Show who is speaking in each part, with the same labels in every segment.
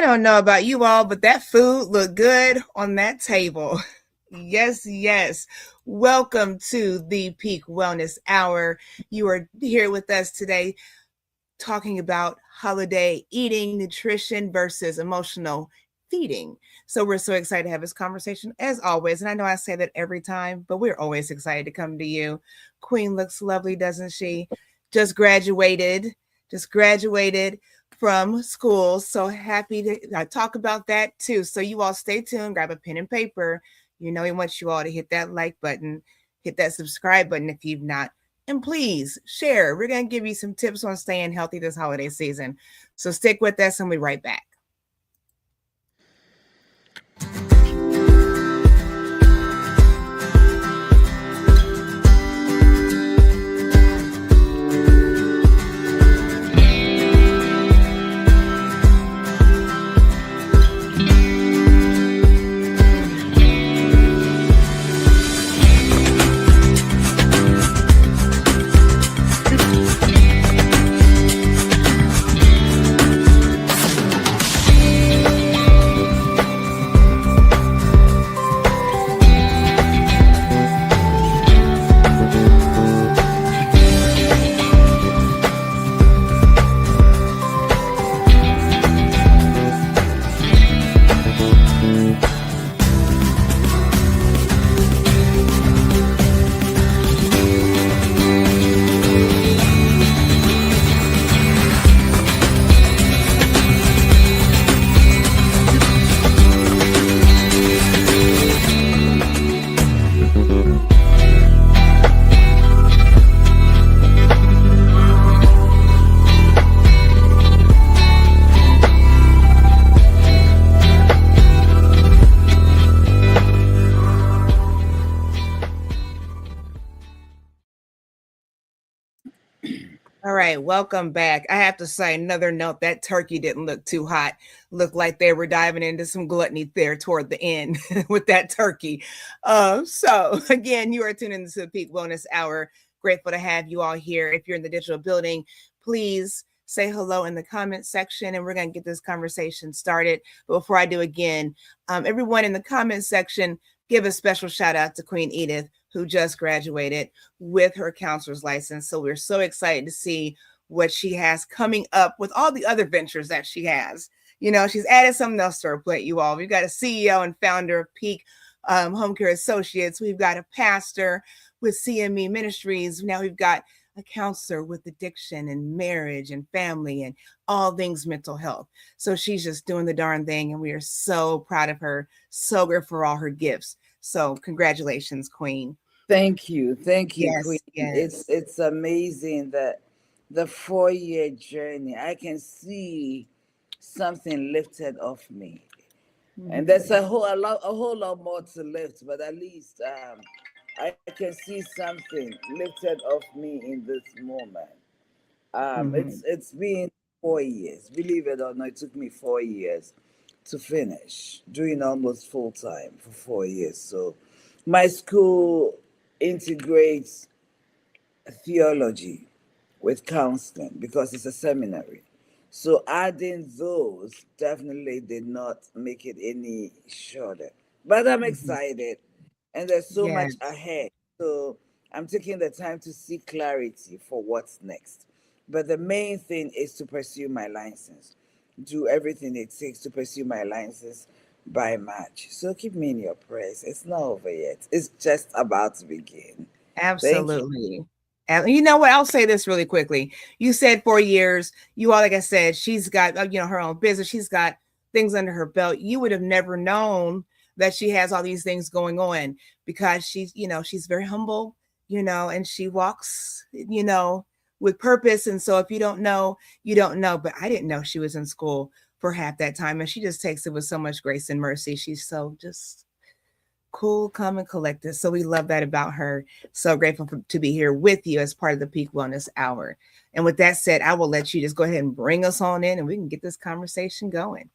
Speaker 1: don't know about you all, but that food looked good on that table. Yes, yes. Welcome to the Peak Wellness Hour. You are here with us today talking about holiday eating, nutrition versus emotional feeding. So we're so excited to have this conversation as always. And I know I say that every time, but we're always excited to come to you. Queen looks lovely, doesn't she? Just graduated, just graduated from school. So happy to talk about that too. So you all stay tuned, grab a pen and paper. You know, we want you all to hit that like button, hit that subscribe button if you've not, and please share. We're going to give you some tips on staying healthy this holiday season. So stick with us and we'll be right back. All right, welcome back. I have to say another note, that turkey didn't look too hot. Looked like they were diving into some gluttony there toward the end with that turkey. So again, you are tuning into the Peak Wellness Hour. Grateful to have you all here. If you're in the digital building, please say hello in the comment section and we're going to get this conversation started. But before I do again, everyone in the comment section, give a special shout out to Queen Edith, who just graduated with her counselor's license. So we're so excited to see what she has coming up with all the other ventures that she has. You know, she's added something else to her plate, you all. We've got a CEO and founder of Peak Home Care Associates. We've got a pastor with CME Ministries. Now we've got a counselor with addiction and marriage and family and all things mental health. So she's just doing the darn thing. And we are so proud of her. So grateful for all her gifts. So congratulations, Queen.
Speaker 2: Thank you. Thank you,
Speaker 1: Yes,
Speaker 2: Queen.
Speaker 1: yes.
Speaker 2: It's amazing that the 4-year journey, I can see something lifted off me. And there's a whole lot more to lift, but at least I can see something lifted off me in this moment. It's been 4 years. Believe it or not, it took me 4 years to finish doing almost full time for 4 years. So my school integrates theology with counseling because it's a seminary. So adding those definitely did not make it any shorter. But I'm excited and there's so much
Speaker 1: Yes,
Speaker 2: ahead. So I'm taking the time to seek clarity for what's next. But the main thing is to pursue my license, do everything it takes to pursue my license by March. So keep me in your prayers. It's not over yet, it's just about to begin. Thank you.
Speaker 1: absolutely. And you know what? I'll say this really quickly. You said 4 years. You all, like I said, she's got her own business. She's got things under her belt. You would have never known that she has all these things going on because she's very humble, and she walks, with purpose. And so if you don't know, you don't know. But I didn't know she was in school for half that time, and she just takes it with so much grace and mercy. She's so just cool, calm, and collected. So we love that about her. So grateful to be here with you as part of the Peak Wellness Hour. And with that said, I will let you just go ahead and bring us on in and we can get this conversation going.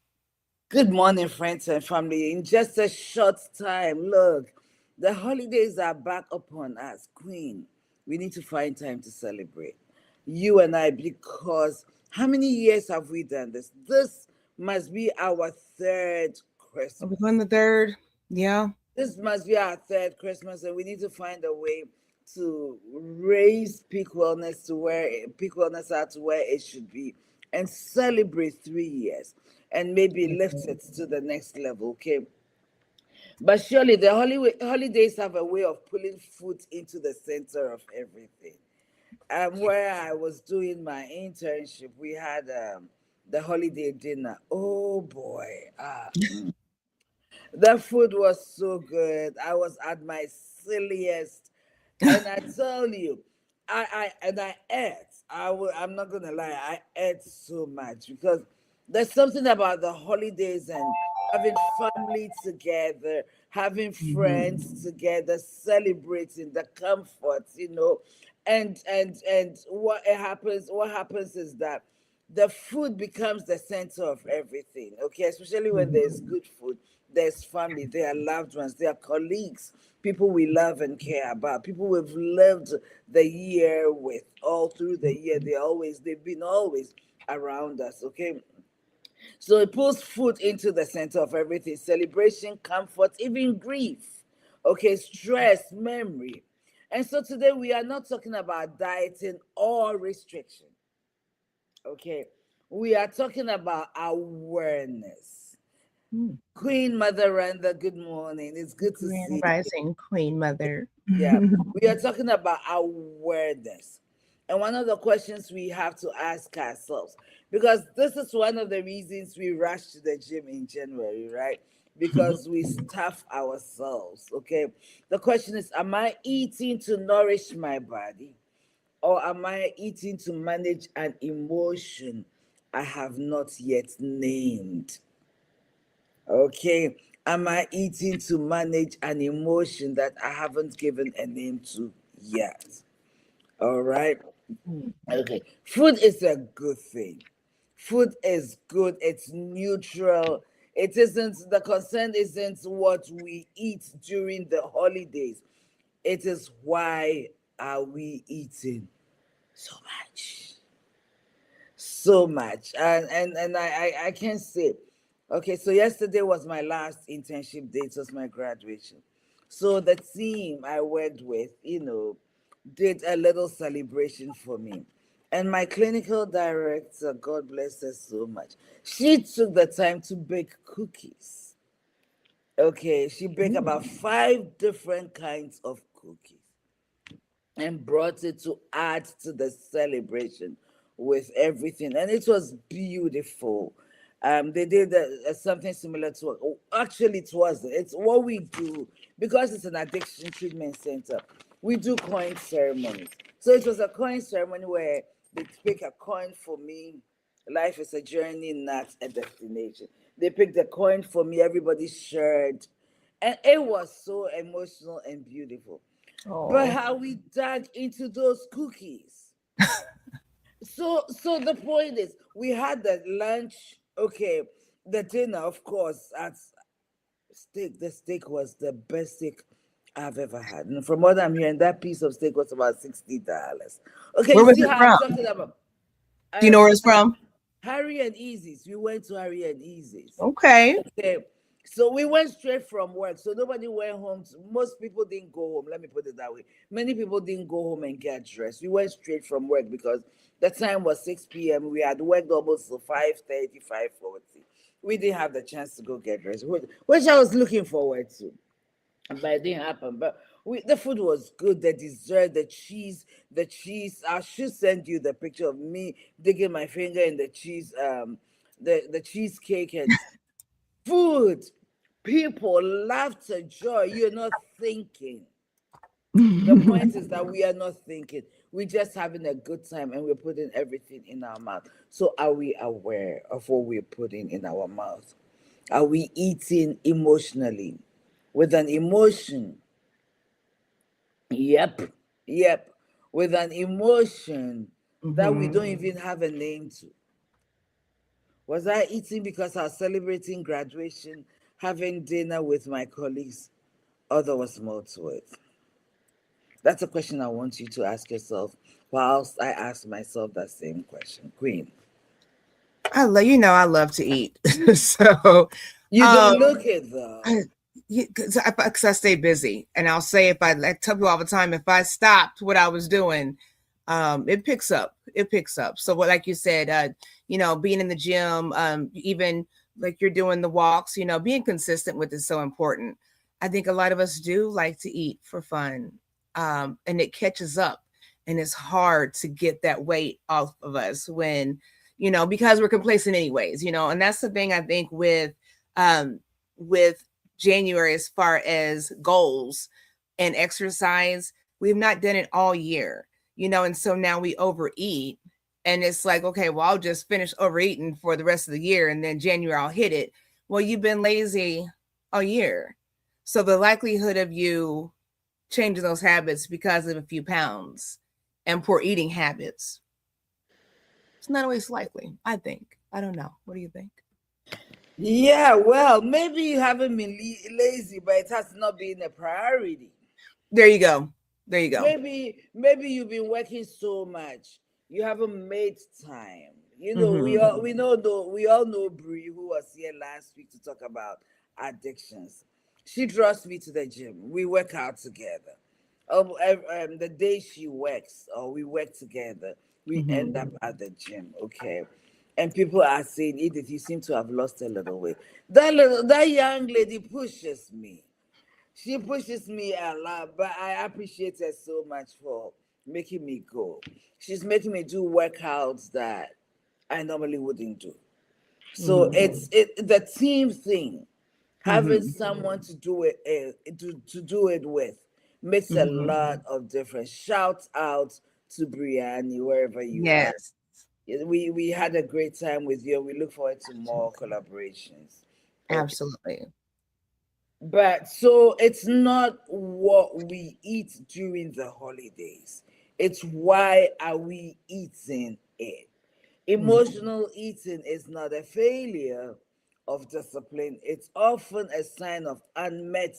Speaker 2: Good morning, friends and family. In just a short time, look, the holidays are back upon us. Queen, we need to find time to celebrate. You and I, because how many years have we done this? This must be our third
Speaker 1: Are we going
Speaker 2: Christmas.
Speaker 1: the third? Yeah.
Speaker 2: This must be our third Christmas, and we need to find a way to raise peak wellness to where peak wellness are to where it should be, and celebrate 3 years, and maybe lift it to the next level. Okay, but surely the holidays have a way of pulling food into the center of everything. Where I was doing my internship, we had the holiday dinner. Oh boy, the food was so good. I was at my silliest, and I tell you, I ate. I'm not gonna lie, I ate so much because there's something about the holidays and having family together, having friends
Speaker 1: Mhm.
Speaker 2: together, celebrating the comforts. And what happens is that the food becomes the center of everything. Okay, especially when there's
Speaker 1: Mhm.
Speaker 2: good food, there's family, there are loved ones, there are colleagues, people we love and care about, people we've lived the year with, all through the year. They've been always around us. Okay, so it pulls food into the center of everything: celebration, comfort, even grief. Okay, stress, memory. And so today we are not talking about dieting or restriction. Okay, we are talking about awareness.
Speaker 1: Mm.
Speaker 2: Queen Mother Randa, good morning. It's good to
Speaker 1: Grand
Speaker 2: see you.
Speaker 1: Rising Queen Mother.
Speaker 2: Yeah, we are talking about awareness. And one of the questions we have to ask ourselves, because this is one of the reasons we rush to the gym in January, right? Because we stuff ourselves, okay? The question is, am I eating to nourish my body, or am I eating to manage an emotion I have not yet named? Okay. Am I eating to manage an emotion that I haven't given a name to yet? All right. Okay. Food is a good thing. Food is good. It's neutral. It isn't, the concern isn't what we eat during the holidays. It is, why are we eating so much? So much. And I can't say. Okay, so yesterday was my last internship day. It was my graduation. So the team I worked with, did a little celebration for me. And my clinical director, God bless her so much, she took the time to bake cookies. Okay, she baked about
Speaker 1: Ooh.
Speaker 2: 5 different kinds of cookies and brought it to add to the celebration with everything, and it was beautiful. They did something similar to, oh, actually it's what we do, because it's an addiction treatment center. We do coin ceremonies, so it was a coin ceremony where they pick a coin for me. Life is a journey, not a destination. They picked a coin for me, everybody shared, and it was so emotional and beautiful. But
Speaker 1: Oh.
Speaker 2: how we dug into those cookies. So the point is, we had the lunch, okay, the dinner, of course, at steak. The steak was the best steak I've ever had. And from what I'm hearing, that piece of steak was about $60. Okay,
Speaker 1: Where
Speaker 2: you
Speaker 1: was
Speaker 2: see
Speaker 1: it
Speaker 2: how I'm
Speaker 1: from?
Speaker 2: talking about
Speaker 1: Do you know
Speaker 2: um
Speaker 1: where it's from?
Speaker 2: Harry and Easy's. We went to Harry and Easy's.
Speaker 1: Okay.
Speaker 2: Okay. So we went straight from work. So nobody went home. Most people didn't go home. Let me put it that way. Many people didn't go home and get dressed. We went straight from work because the time was 6 p.m. We had worked almost to 5:30, 5:40. We didn't have the chance to go get dressed, which I was looking forward to, but it didn't happen. But the food was good. The dessert, the cheese. I should send you the picture of me digging my finger in the cheese, the cheesecake, and food, people, laughter, joy. You're not thinking. The point is that we are not thinking. We're just having a good time, and we're putting everything in our mouth. So, are we aware of what we're putting in our mouth? Are we eating emotionally with an emotion? Yep, yep, with an emotion that we
Speaker 1: Hmm.
Speaker 2: don't even have a name to. Was I eating because I was celebrating graduation, having dinner with my colleagues, or there was more to it? That's a question I want you to ask yourself, whilst I ask myself that same question. Queen.
Speaker 1: I love to eat. So,
Speaker 2: You
Speaker 1: um,
Speaker 2: don't look it though.
Speaker 1: I, because I stay busy, and I'll say if I tell you all the time, if I stopped what I was doing, it picks up. It picks up. So, what, like you said, being in the gym, even like you're doing the walks, being consistent with is so important. I think a lot of us do like to eat for fun, and it catches up, and it's hard to get that weight off of us when, because we're complacent anyways, and that's the thing I think um, with January as far as goals and exercise. We've not done it all year, and so now we overeat. And it's like, okay, well, I'll just finish overeating for the rest of the year and then January I'll hit it. Well, you've been lazy all year. So the likelihood of you changing those habits because of a few pounds and poor eating habits, it's not always likely, I think. I don't know. What do you think?
Speaker 2: Yeah, well, maybe you haven't been lazy, but it has not been a priority.
Speaker 1: There you go. There you go.
Speaker 2: Maybe you've been working so much, you haven't made time.
Speaker 1: Mm-hmm.
Speaker 2: We all know Brie, who was here last week to talk about addictions. She draws me to the gym. We work out together. The day she works or we work together, we
Speaker 1: Mm-hmm.
Speaker 2: end up at the gym. Okay, and people are saying, Edith, you seem to have lost a little weight. That young lady pushes me. She pushes me a lot, but I appreciate her so much for making me go. She's making me do workouts that I normally wouldn't do. So
Speaker 1: Mm-hmm.
Speaker 2: it's the team thing. Having
Speaker 1: Mm-hmm.
Speaker 2: someone to do it to do it with makes a
Speaker 1: Mm-hmm.
Speaker 2: lot of difference. Shout out to Brianni wherever you are.
Speaker 1: Yes.
Speaker 2: We had a great time with you. We look forward to more collaborations. Okay.
Speaker 1: Absolutely.
Speaker 2: But so it's not what we eat during the holidays. It's why are we eating it?
Speaker 1: Mm-hmm.
Speaker 2: Emotional eating is not a failure of discipline. It's often a sign of unmet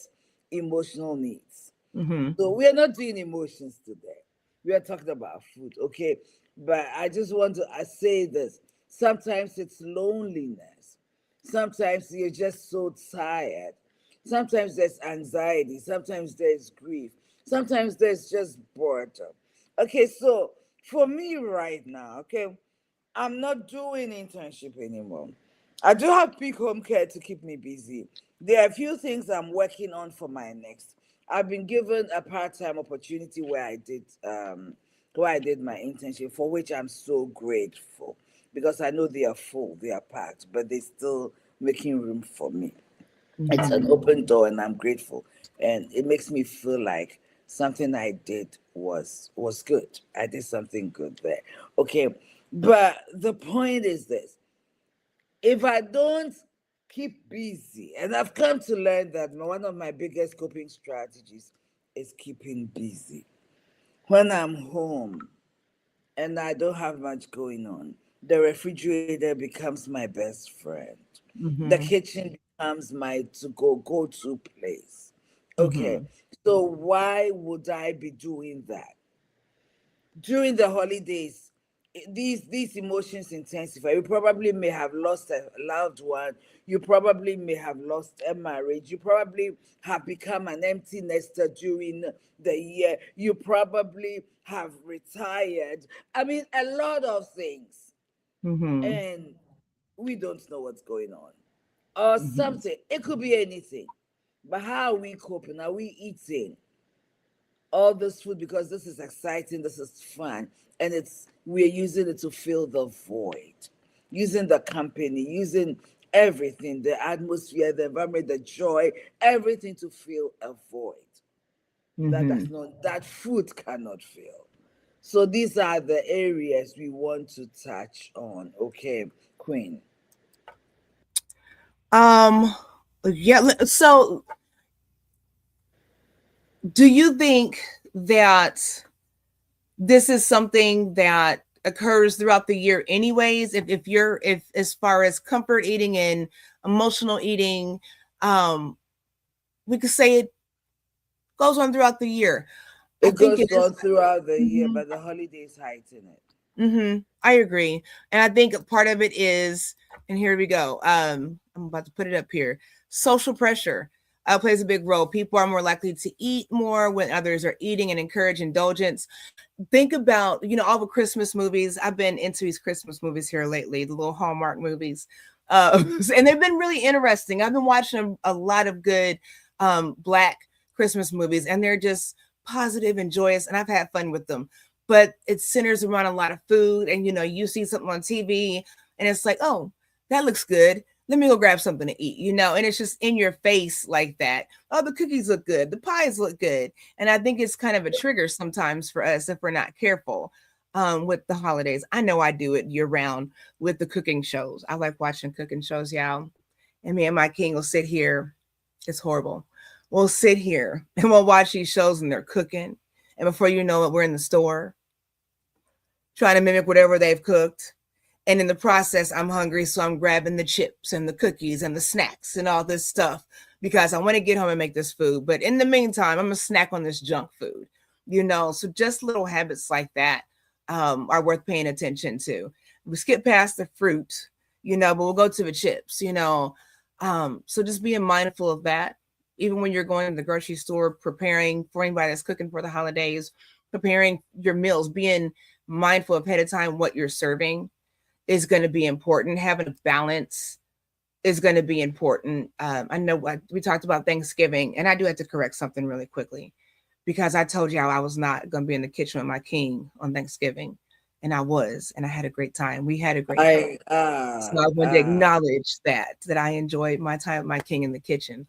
Speaker 2: emotional needs.
Speaker 1: Mm-hmm.
Speaker 2: So we are not doing emotions today. We are talking about food, okay? But I just want to I say this. Sometimes it's loneliness. Sometimes you're just so tired. Sometimes there's anxiety. Sometimes there's grief. Sometimes there's just boredom. Okay, so for me right now, okay, I'm not doing internship anymore. I do have peak home care to keep me busy. There are a few things I'm working on for my next. I've been given a part-time opportunity where I did my internship, for which I'm so grateful because I know they are full, they are packed, but they're still making room for me. It's an
Speaker 1: Mm-hmm.
Speaker 2: open door and I'm grateful. And it makes me feel like something I did was good. I did something good there. Okay. But the point is this: if I don't keep busy, and I've come to learn that one of my biggest coping strategies is keeping busy. When I'm home and I don't have much going on, the refrigerator becomes my best friend. The
Speaker 1: Mm-hmm.
Speaker 2: kitchen becomes my go to place. Okay,
Speaker 1: Mm-hmm.
Speaker 2: so why would I be doing that? During the holidays, these emotions intensify. You probably may have lost a loved one. You probably may have lost a marriage. You probably have become an empty nester during the year. You probably have retired. I mean, a lot of things.
Speaker 1: Mm-hmm.
Speaker 2: And we don't know what's going on. Or
Speaker 1: Mm-hmm.
Speaker 2: something. It could be anything. But how are we coping? Are we eating all this food because this is exciting, this is fun, and it's we're using it to fill the void, using the company, using everything, the atmosphere, the environment, the joy, everything to fill a void
Speaker 1: Mm-hmm.
Speaker 2: that food cannot fill. So these are the areas we want to touch on. Okay, Queen.
Speaker 1: Um, yeah. So, do you think that this is something that occurs throughout the year, anyways? If as far as comfort eating and emotional eating, um, we could say it goes on throughout the year. I
Speaker 2: It
Speaker 1: think it
Speaker 2: goes
Speaker 1: is.
Speaker 2: on throughout the year,
Speaker 1: Mhm.
Speaker 2: but the holidays heighten it.
Speaker 1: I agree. And I think part of it is, and here we go. I'm about to put it up here. Social pressure plays a big role. People are more likely to eat more when others are eating and encourage indulgence. Think about, all the Christmas movies. I've been into these Christmas movies here lately, the little Hallmark movies. And they've been really interesting. I've been watching a lot of good Black Christmas movies, and they're just positive and joyous, and I've had fun with them. But it centers around a lot of food, and you see something on TV, and it's like, oh, that looks good. Let me go grab something to eat, and it's just in your face like that. Oh, the cookies look good, the pies look good, and I think it's kind of a trigger sometimes for us if we're not careful with the holidays. I know I do it year round with the cooking shows. I like watching cooking shows, y'all. And me and my king will sit here. It's horrible. We'll sit here and we'll watch these shows and they're cooking. And before you know it, we're in the store trying to mimic whatever they've cooked. And in the process, I'm hungry. So I'm grabbing the chips and the cookies and the snacks and all this stuff because I want to get home and make this food. But in the meantime, I'm going to snack on this junk food, So just little habits like that are worth paying attention to. We skip past the fruit, but we'll go to the chips. So just being mindful of that, even when you're going to the grocery store, preparing for anybody that's cooking for the holidays, preparing your meals, being mindful ahead of time what you're serving is going to be important. Having a balance is going to be important. I know we talked about Thanksgiving, and I do have to correct something really quickly because I told you I was not going to be in the kitchen with my king on Thanksgiving, and I was, and I had a great time. We had a great time.
Speaker 2: I
Speaker 1: So I wanted to acknowledge that I enjoyed my time with my king in the kitchen.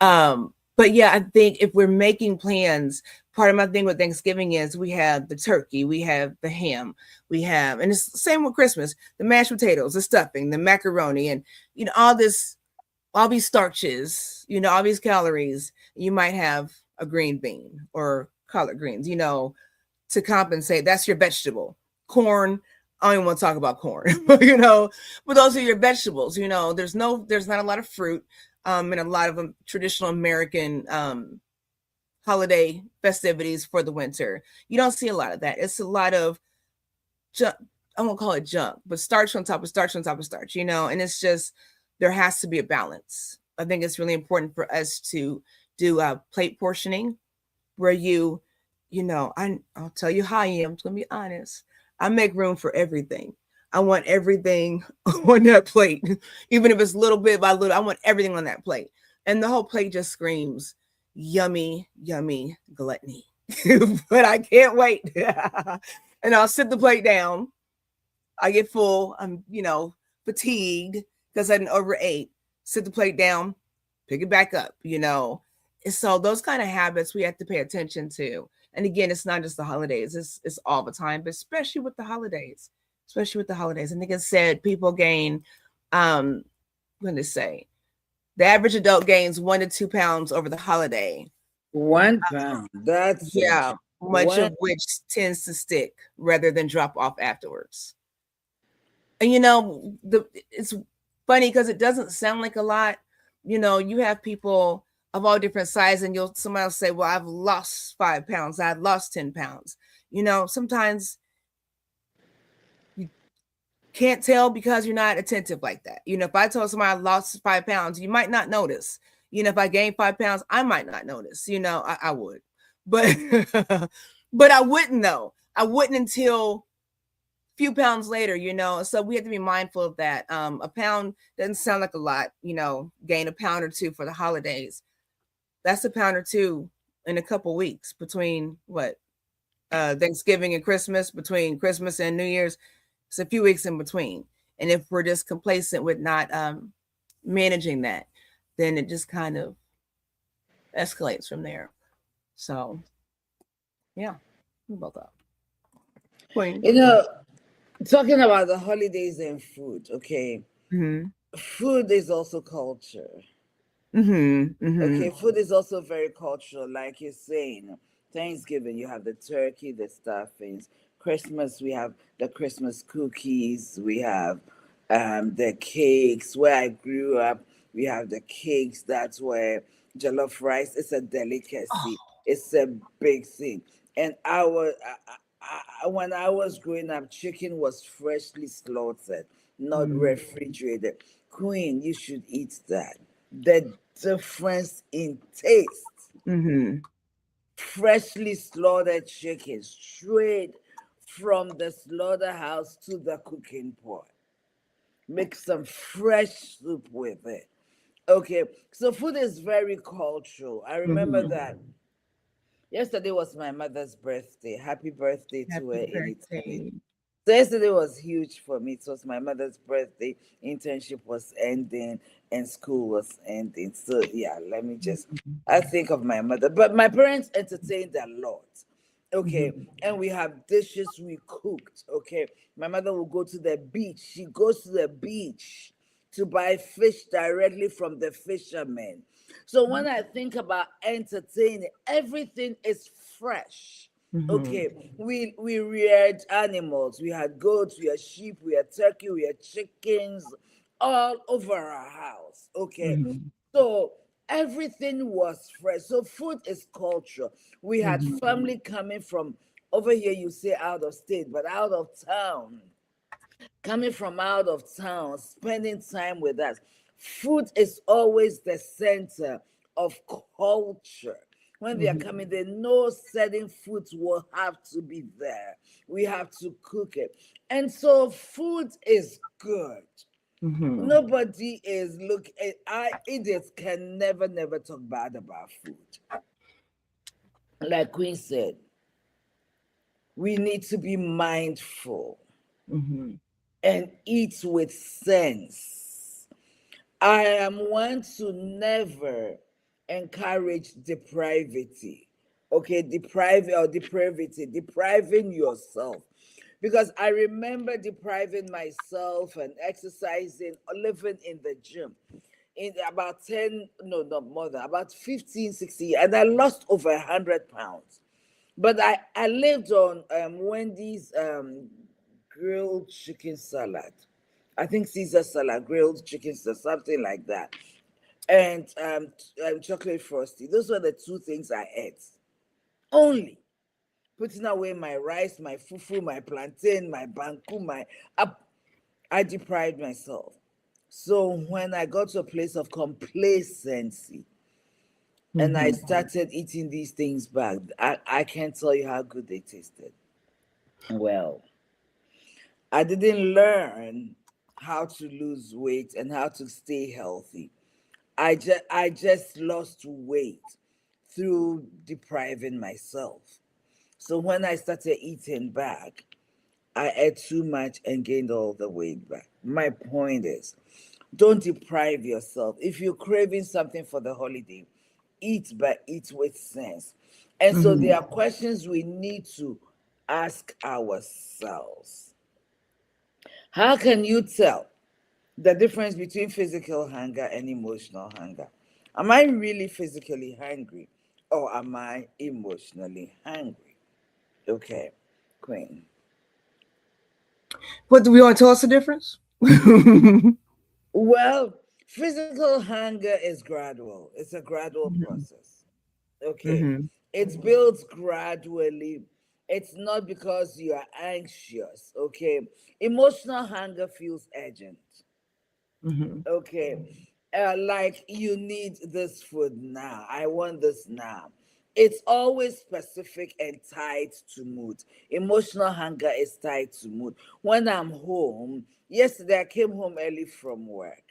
Speaker 1: But yeah, I think if we're making plans, part of my thing with Thanksgiving is we have the turkey, we have the ham, we have, and it's the same with Christmas, the mashed potatoes, the stuffing, the macaroni, and all these starches, all these calories. You might have a green bean or collard greens, to compensate. That's your vegetable. Corn, I don't even want to talk about corn, but those are your vegetables. There's not a lot of fruit and a lot of traditional American holiday festivities for the winter. You don't see a lot of that. It's a lot of junk. I won't call it junk, but starch on top of starch on top of starch, and it's just, there has to be a balance. I think it's really important for us to do plate portioning where I'll tell you how I am. I'm going to be honest. I make room for everything. I want everything on that plate, even if it's little bit by little. I want everything on that plate, and the whole plate just screams yummy, yummy gluttony. But I can't wait, and I'll sit the plate down. I get full. I'm fatigued because I didn't overate. Sit the plate down, pick it back up. And so those kind of habits we have to pay attention to. And again, it's not just the holidays; it's all the time, but especially with the holidays. Especially with the holidays. And like I said, people gain, what did it say? The average adult gains 1 to 2 pounds over the holiday.
Speaker 2: 1 pound. That's a
Speaker 1: Yeah, much
Speaker 2: one.
Speaker 1: of which tends to stick rather than drop off afterwards. And it's funny because it doesn't sound like a lot. You have people of all different sizes, and somebody will say, "Well, I've lost 5 pounds. I've lost 10 pounds." Sometimes you can't tell because you're not attentive like that. If I told somebody I lost 5 pounds, you might not notice. If I gained 5 pounds, I might not notice. I would, but but I wouldn't though. I wouldn't until few pounds later, so we have to be mindful of that. A pound doesn't sound like a lot, gain a pound or two for the holidays. That's a pound or two in a couple weeks between what Thanksgiving and Christmas, between Christmas and New Year's. It's a few weeks in between. And if we're just complacent with not managing that, then it just kind of escalates from there. So yeah, we both up. Queen.
Speaker 2: You know, talking about the holidays and food, okay?
Speaker 1: Mm-hmm.
Speaker 2: Food is also culture.
Speaker 1: Mm-hmm. Mm-hmm.
Speaker 2: Okay, food is also very cultural, like you're saying. Thanksgiving, you have the turkey, the stuffings. Christmas, we have the Christmas cookies. We have the cakes. Where I grew up, we have the cakes. That's where jollof rice is a delicacy.
Speaker 1: Oh.
Speaker 2: It's a big thing. And our when I was growing up, chicken was freshly slaughtered, not
Speaker 1: Mm-hmm.
Speaker 2: refrigerated. Queen, you should eat that. The difference in taste.
Speaker 1: Mm-hmm.
Speaker 2: Freshly slaughtered chicken, straight from the slaughterhouse to the cooking pot. Make some fresh soup with it. Okay, so food is very cultural. I remember
Speaker 1: Mm-hmm.
Speaker 2: that yesterday was my mother's birthday. Happy birthday to
Speaker 1: Happy
Speaker 2: her in eternity.
Speaker 1: birthday.
Speaker 2: So yesterday was huge for me. It was my mother's birthday. Internship was ending and school was ending. So yeah, let me just I think of my mother. But my parents entertained a lot. Okay.
Speaker 1: Mm-hmm.
Speaker 2: And we have dishes we cooked. Okay. My mother will go to the beach. She goes to the beach to buy fish directly from the fishermen. So when I think about entertaining, everything is fresh.
Speaker 1: Mm-hmm.
Speaker 2: Okay, we reared animals. We had goats, we had sheep, we had turkey, we had chickens, all over our house. Okay,
Speaker 1: Mm-hmm.
Speaker 2: so everything was fresh. So food is culture. We had
Speaker 1: Mm-hmm.
Speaker 2: family coming from over here. You say out of state, but out of town, coming from out of town, spending time with us. Food is always the center of culture. When they are
Speaker 1: Mm-hmm.
Speaker 2: coming, they know certain foods will have to be there. We have to cook it. And so food is good.
Speaker 1: Mm-hmm.
Speaker 2: Nobody is look I idiots can never talk bad about food. Like Queen said, we need to be mindful
Speaker 1: Mm-hmm.
Speaker 2: and eat with sense. I am one to never encourage depravity. Okay, depriving yourself. Because I remember depriving myself and exercising, living in the gym in about 10, no, not more than about 15, 16 years, and I lost over 100 pounds. But I lived on Wendy's grilled chicken salad. I think Caesar salad, grilled chicken salad, something like that. And chocolate frosty. Those were the two things I ate. Only putting away my rice, my fufu, my plantain, my banku, my up. I deprived myself. So when I got to a place of complacency and I
Speaker 1: Mm-hmm.
Speaker 2: started eating these things back, I can't tell you how good they tasted. Well, I didn't learn how to lose weight and how to stay healthy. I just lost weight through depriving myself. So when I started eating back, I ate too much and gained all the weight back. My point is, don't deprive yourself. If you're craving something for the holiday, eat, but eat with sense. And so
Speaker 1: Mm-hmm.
Speaker 2: there are questions we need to ask ourselves. How can you tell the difference between physical hunger and emotional hunger? Am I really physically hungry or am I emotionally hungry? Okay, Queen.
Speaker 1: What do we want to tell us the difference? Mm-hmm.
Speaker 2: Well, physical hunger is gradual. It's a gradual process. Okay.
Speaker 1: Mm-hmm.
Speaker 2: It builds gradually. It's not because you are anxious. Okay. Emotional hunger feels urgent.
Speaker 1: Mm-hmm.
Speaker 2: Okay. Like you need this food now. I want this now. It's always specific and tied to mood. Emotional hunger is tied to mood. When I'm home, yesterday I came home early from work.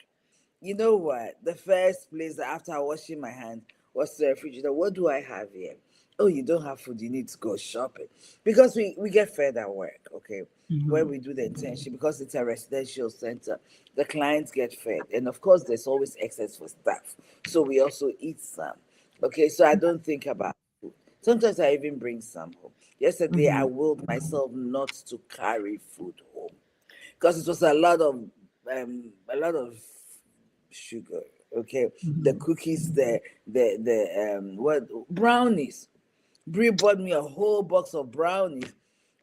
Speaker 2: You know what? The first place after washing my hands was the refrigerator. What do I have here? Oh, you don't have food. You need to go shopping because we get fed at work. Okay, where
Speaker 1: Mm-hmm.
Speaker 2: we do the internship because it's a residential center. The clients get fed, and of course, there's always excess for staff. So we also eat some. Okay, so I don't think about food. Sometimes I even bring some home. Yesterday, I
Speaker 1: Mm-hmm.
Speaker 2: willed myself not to carry food home because it was a lot of sugar. Okay, the
Speaker 1: Mm-hmm.
Speaker 2: cookies, the what brownies. Brie bought me a whole box of brownies.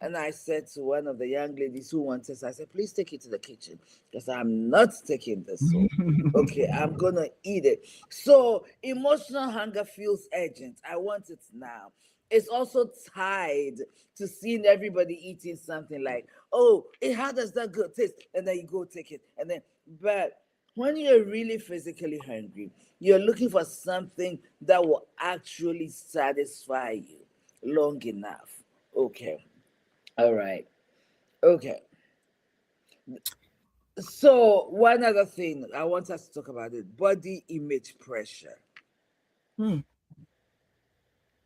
Speaker 2: And I said to one of the young ladies who wanted, I said, please take it to the kitchen because I'm not taking this home. Okay, I'm gonna eat it. So emotional hunger feels urgent. I want it now. it's also tied to seeing everybody eating something like, oh, how does that good taste? And then you go take it. And then, but when you're really physically hungry, you're looking for something that will actually satisfy you long enough. Okay. All right. Okay. So one other thing I want us to talk about is body image pressure.
Speaker 1: Hmm.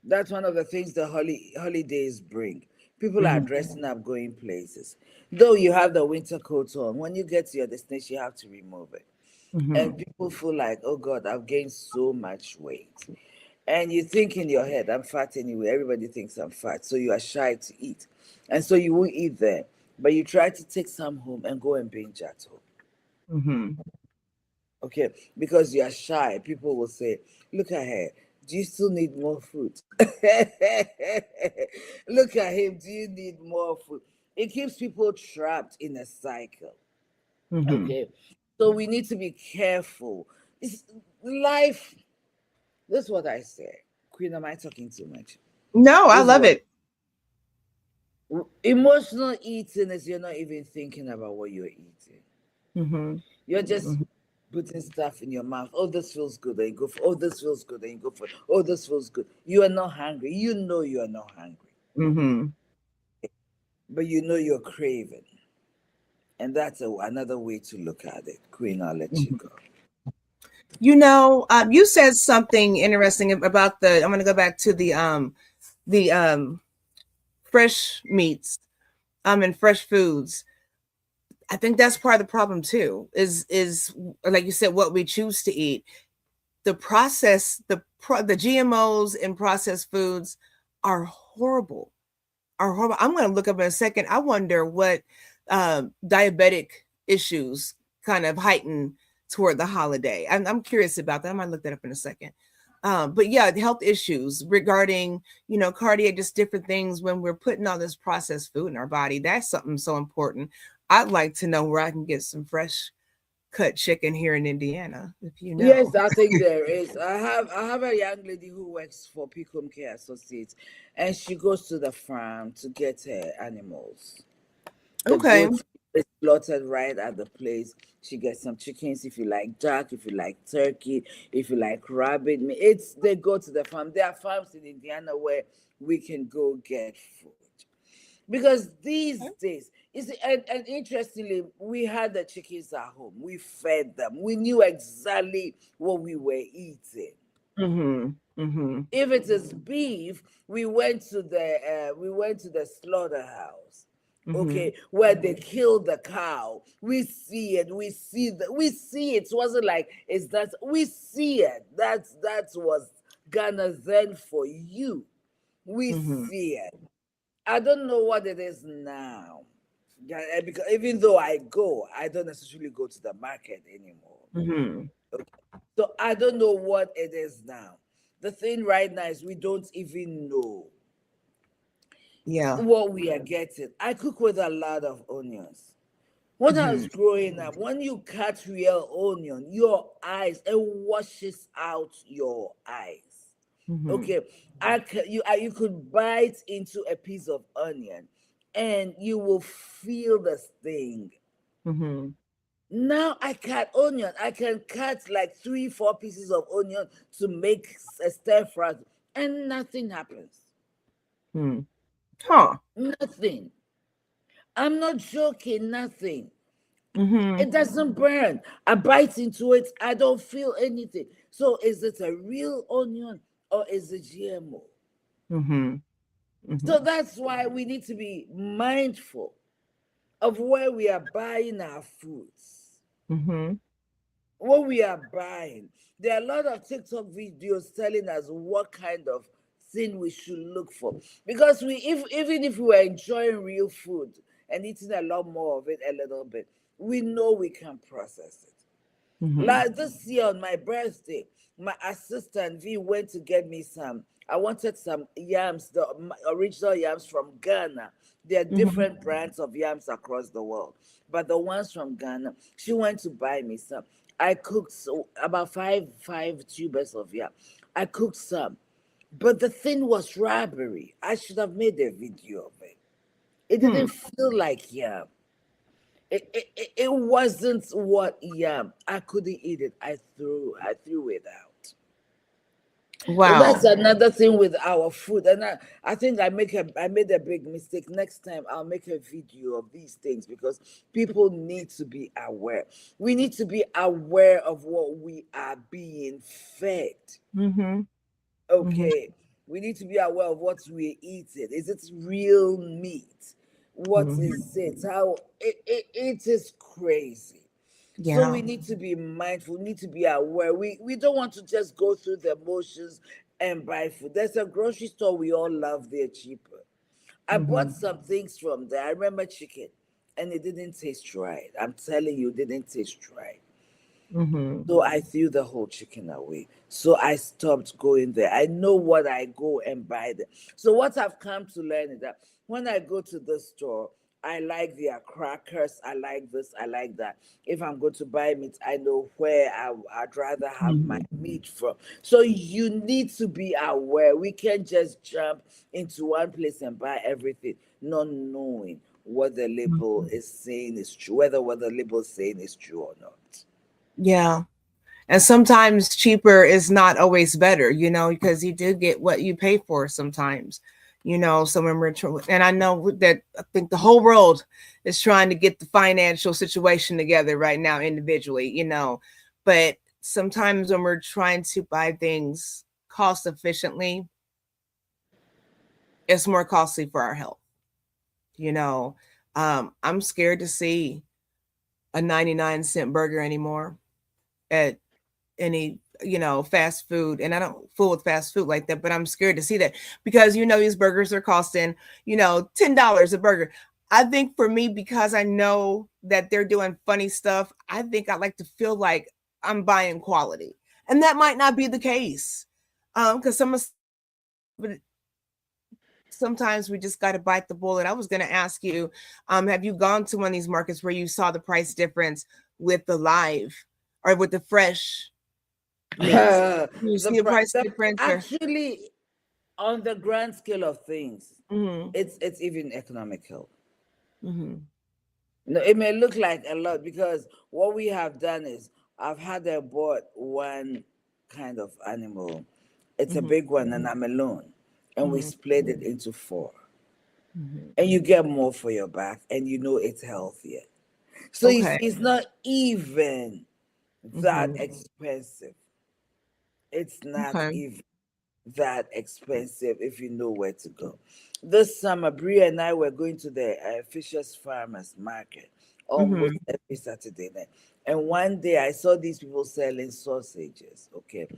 Speaker 2: That's one of the things the holidays bring. People are
Speaker 1: Mhm.
Speaker 2: dressing up, going places. Though you have the winter coat on, when you get to your destination, you have to remove it. And
Speaker 1: Mhm.
Speaker 2: people feel like, oh God, I've gained so much weight. And you think in your head, I'm fat anyway. Everybody thinks I'm fat. So you are shy to eat. And so you won't eat there. But you try to take some home and go and binge at home.
Speaker 1: Mhm.
Speaker 2: Okay, because you are shy, people will say, look at her, do you still need more fruit? Look at him, do you need more food? It keeps people trapped in a cycle.
Speaker 1: Mhm.
Speaker 2: Okay, so we need to be careful. It's life. This is what I say. Queen, am I talking too much?
Speaker 1: No, I
Speaker 2: This is
Speaker 1: love
Speaker 2: what
Speaker 1: it.
Speaker 2: emotional eating is. You're not even thinking about what you're eating.
Speaker 1: Mhm.
Speaker 2: You're just
Speaker 1: Mhm.
Speaker 2: putting stuff in your mouth. Oh, this feels good. And you go for, oh, this feels good. And you go for, oh, this feels good. You are not hungry. You know you are not hungry,
Speaker 1: Mhm.
Speaker 2: but you know you're craving. And that's another way to look at it. Queen, I'll let you
Speaker 1: Mhm.
Speaker 2: go.
Speaker 1: You said something interesting about the. I'm going to go back to the fresh meats, and fresh foods. I think that's part of the problem too. Is like you said, what we choose to eat. The process, the GMOs in processed foods are horrible. Are horrible. I'm going to look up in a second. I wonder what diabetic issues kind of heighten toward the holiday. I'm curious about that. I might look that up in a second. But yeah, health issues regarding, cardiac, just different things when we're putting all this processed food in our body. That's something so important. I'd like to know where I can get some fresh cut chicken here in Indiana, if you
Speaker 2: Yes,
Speaker 1: know.
Speaker 2: I think there is. I have a young lady who works for Picom Care Associates, and she goes to the farm to get her animals. The
Speaker 1: Okay.
Speaker 2: goats is slaughtered right at the place. She gets some chickens if you like duck, if you like turkey, if you like rabbit meat. They go to the farm. There are farms in Indiana where we can go get food. Because these days, you see, and interestingly, we had the chickens at home. We fed them. We knew exactly what we were eating.
Speaker 1: Mm-hmm. Mm-hmm.
Speaker 2: If it is beef, we went to the slaughterhouse,
Speaker 1: Mm-hmm.
Speaker 2: okay, where they killed the cow. We see it. We see it. It wasn't like it's that. We see it. That was Ghana then for you. We
Speaker 1: Mm-hmm.
Speaker 2: see it. I don't know what it is now. Yeah, because even though I go, I don't necessarily go to the market anymore.
Speaker 1: Mm-hmm.
Speaker 2: So I don't know what it is now. The thing right now is we don't even know
Speaker 1: Yeah.
Speaker 2: what we are getting. I cook with a lot of onions. When I
Speaker 1: Mm-hmm.
Speaker 2: was growing up, when you cut real onion, your eyes, it washes out your eyes.
Speaker 1: Mm-hmm.
Speaker 2: Okay, you could bite into a piece of onion, and you will feel the sting.
Speaker 1: Mm-hmm.
Speaker 2: Now I cut onion. I can cut like 3, 4 pieces of onion to make a stir fry, and nothing happens.
Speaker 1: Hmm. Huh.
Speaker 2: Nothing. I'm not joking. Nothing.
Speaker 1: Mm-hmm.
Speaker 2: It doesn't burn. I bite into it. I don't feel anything. So is it a real onion or is it GMO?
Speaker 1: Mm-hmm. Mm-hmm.
Speaker 2: So that's why we need to be mindful of where we are buying our foods,
Speaker 1: Mm-hmm.
Speaker 2: what we are buying. There are a lot of TikTok videos telling us what kind of thing we should look for. Because even if we were enjoying real food and eating a lot more of it a little bit, we know we can process it.
Speaker 1: Mm-hmm.
Speaker 2: Like this year on my birthday, my assistant V went to get me some. I wanted some yams, the original yams from Ghana. There are
Speaker 1: Mm-hmm.
Speaker 2: different brands of yams across the world, but the ones from Ghana, she went to buy me some. I cooked about five tubers of yam. I cooked some. But the thing was robbery. I should have made a video of it. It
Speaker 1: Hmm.
Speaker 2: didn't feel like yam. It wasn't what yam. I couldn't eat it. I threw it out. So that's
Speaker 1: Wow.
Speaker 2: another thing with our food. And I think I made a big mistake. Next time I'll make a video of these things because people need to be aware. We need to be aware of what we are being fed.
Speaker 1: Mm-hmm. Mm-hmm.
Speaker 2: Okay. We need to be aware of what we're eating. Is it real meat? What
Speaker 1: Mm-hmm.
Speaker 2: is it? How it is crazy. So
Speaker 1: Yeah.
Speaker 2: we need to be mindful, we need to be aware. We don't want to just go through the motions and buy food. There's a grocery store we all love, they're cheaper. I bought
Speaker 1: Mm-hmm.
Speaker 2: some things from there. I remember chicken and it didn't taste right. I'm telling you, it didn't taste right.
Speaker 1: Mm-hmm.
Speaker 2: So I threw the whole chicken away. So I stopped going there. I know what I go and buy there. So what I've come to learn is that when I go to the store, I like their crackers. I like this. I like that. If I'm going to buy meat, I know where I'd rather have my
Speaker 1: Mm-hmm.
Speaker 2: meat from. So you need to be aware. We can't just jump into one place and buy everything, not knowing what the label
Speaker 1: Mm-hmm.
Speaker 2: is saying is true, whether what the label is saying is true or not.
Speaker 1: Yeah. And sometimes cheaper is not always better, because you do get what you pay for sometimes. So when and I know that I think the whole world is trying to get the financial situation together right now individually. But sometimes when we're trying to buy things cost efficiently, it's more costly for our health. You know, I'm scared to see a 99-cent burger anymore at any fast food, and I don't fool with fast food like that, but I'm scared to see that because these burgers are costing $10 a burger. I think for me, because I know that they're doing funny stuff, I think I like to feel like I'm buying quality, and that might not be the case, because but sometimes we just got to bite the bullet. I was going to ask you, have you gone to one of these markets where you saw the price difference with the live or with the fresh meats? You see a price
Speaker 2: The
Speaker 1: difference or?
Speaker 2: actually, on the grand scale of things,
Speaker 1: Mhm.
Speaker 2: it's even economical.
Speaker 1: Mhm.
Speaker 2: No, it may look like a lot because what we have done is I've had her bought one kind of animal. It's a
Speaker 1: Mhm.
Speaker 2: big one, and I'm alone, and we
Speaker 1: Mhm.
Speaker 2: split it into four,
Speaker 1: Mhm.
Speaker 2: and you get more for your back, and you know it's healthier. So you
Speaker 1: Okay.
Speaker 2: see, it's not even that
Speaker 1: Mhm.
Speaker 2: expensive. It's not
Speaker 1: Okay.
Speaker 2: even that expensive if you know where to go. This summer, Bria and I were going to the Fisher's Farmers Market almost
Speaker 1: Mhm.
Speaker 2: every Saturday night. And one day I saw these people selling sausages, okay?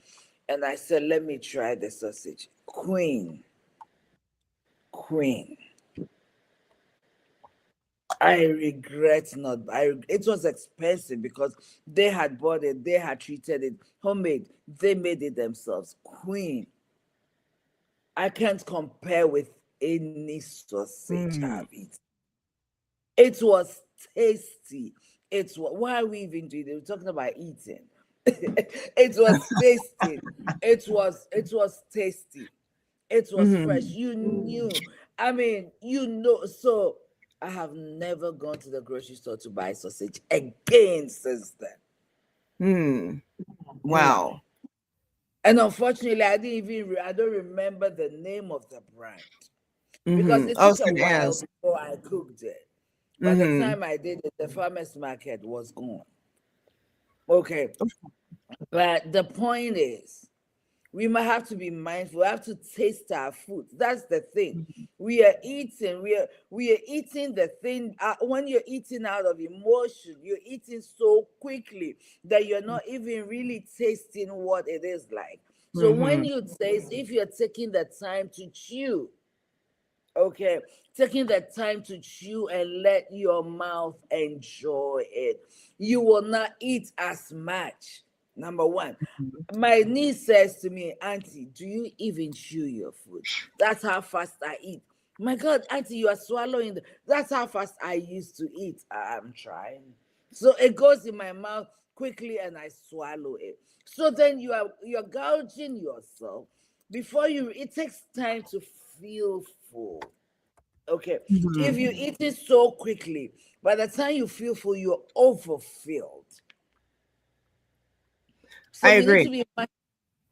Speaker 2: And I said, let me try the sausage. Queen. I regret not. It was expensive because they had bought it, they had treated it homemade, they made it themselves. Queen. I can't compare with any sausage I've
Speaker 1: Mm.
Speaker 2: eaten. It was tasty. Why are we even doing it? We're talking about eating. It was tasty. It was tasty. It was fresh.
Speaker 1: Mhm.
Speaker 2: You knew. I mean, you know. So I have never gone to the grocery store to buy sausage again since then.
Speaker 1: Hmm.
Speaker 2: No.
Speaker 1: Wow.
Speaker 2: And unfortunately, I don't remember the name of the brand because
Speaker 1: Mhm.
Speaker 2: it
Speaker 1: I
Speaker 2: took
Speaker 1: was
Speaker 2: a
Speaker 1: going to
Speaker 2: while
Speaker 1: ask.
Speaker 2: before I cooked it. By the
Speaker 1: Mhm.
Speaker 2: time I did it, the farmer's market was gone. Okay. But the point is, we might have to be mindful. We have to taste our food. That's the thing. We are eating. We are eating the thing. When you're eating out of emotion, you're eating so quickly that you're not even really tasting what it is like. So when
Speaker 1: Mhm.
Speaker 2: you taste, if you're taking the time to chew, okay, taking the time to chew and let your mouth enjoy it, you will not eat as much. Number one, my niece says to me, Auntie, do you even chew your food? That's how fast I eat. My God, Auntie, you are swallowing. That's how fast I used to eat. I'm trying. So it goes in my mouth quickly and I swallow it. So then you're gouging yourself before you, it takes time to feel full. Okay. If
Speaker 1: Mhm.
Speaker 2: you eat it so quickly, by the time you feel full, you're overfilled. So
Speaker 1: I
Speaker 2: we need
Speaker 1: agree.
Speaker 2: to be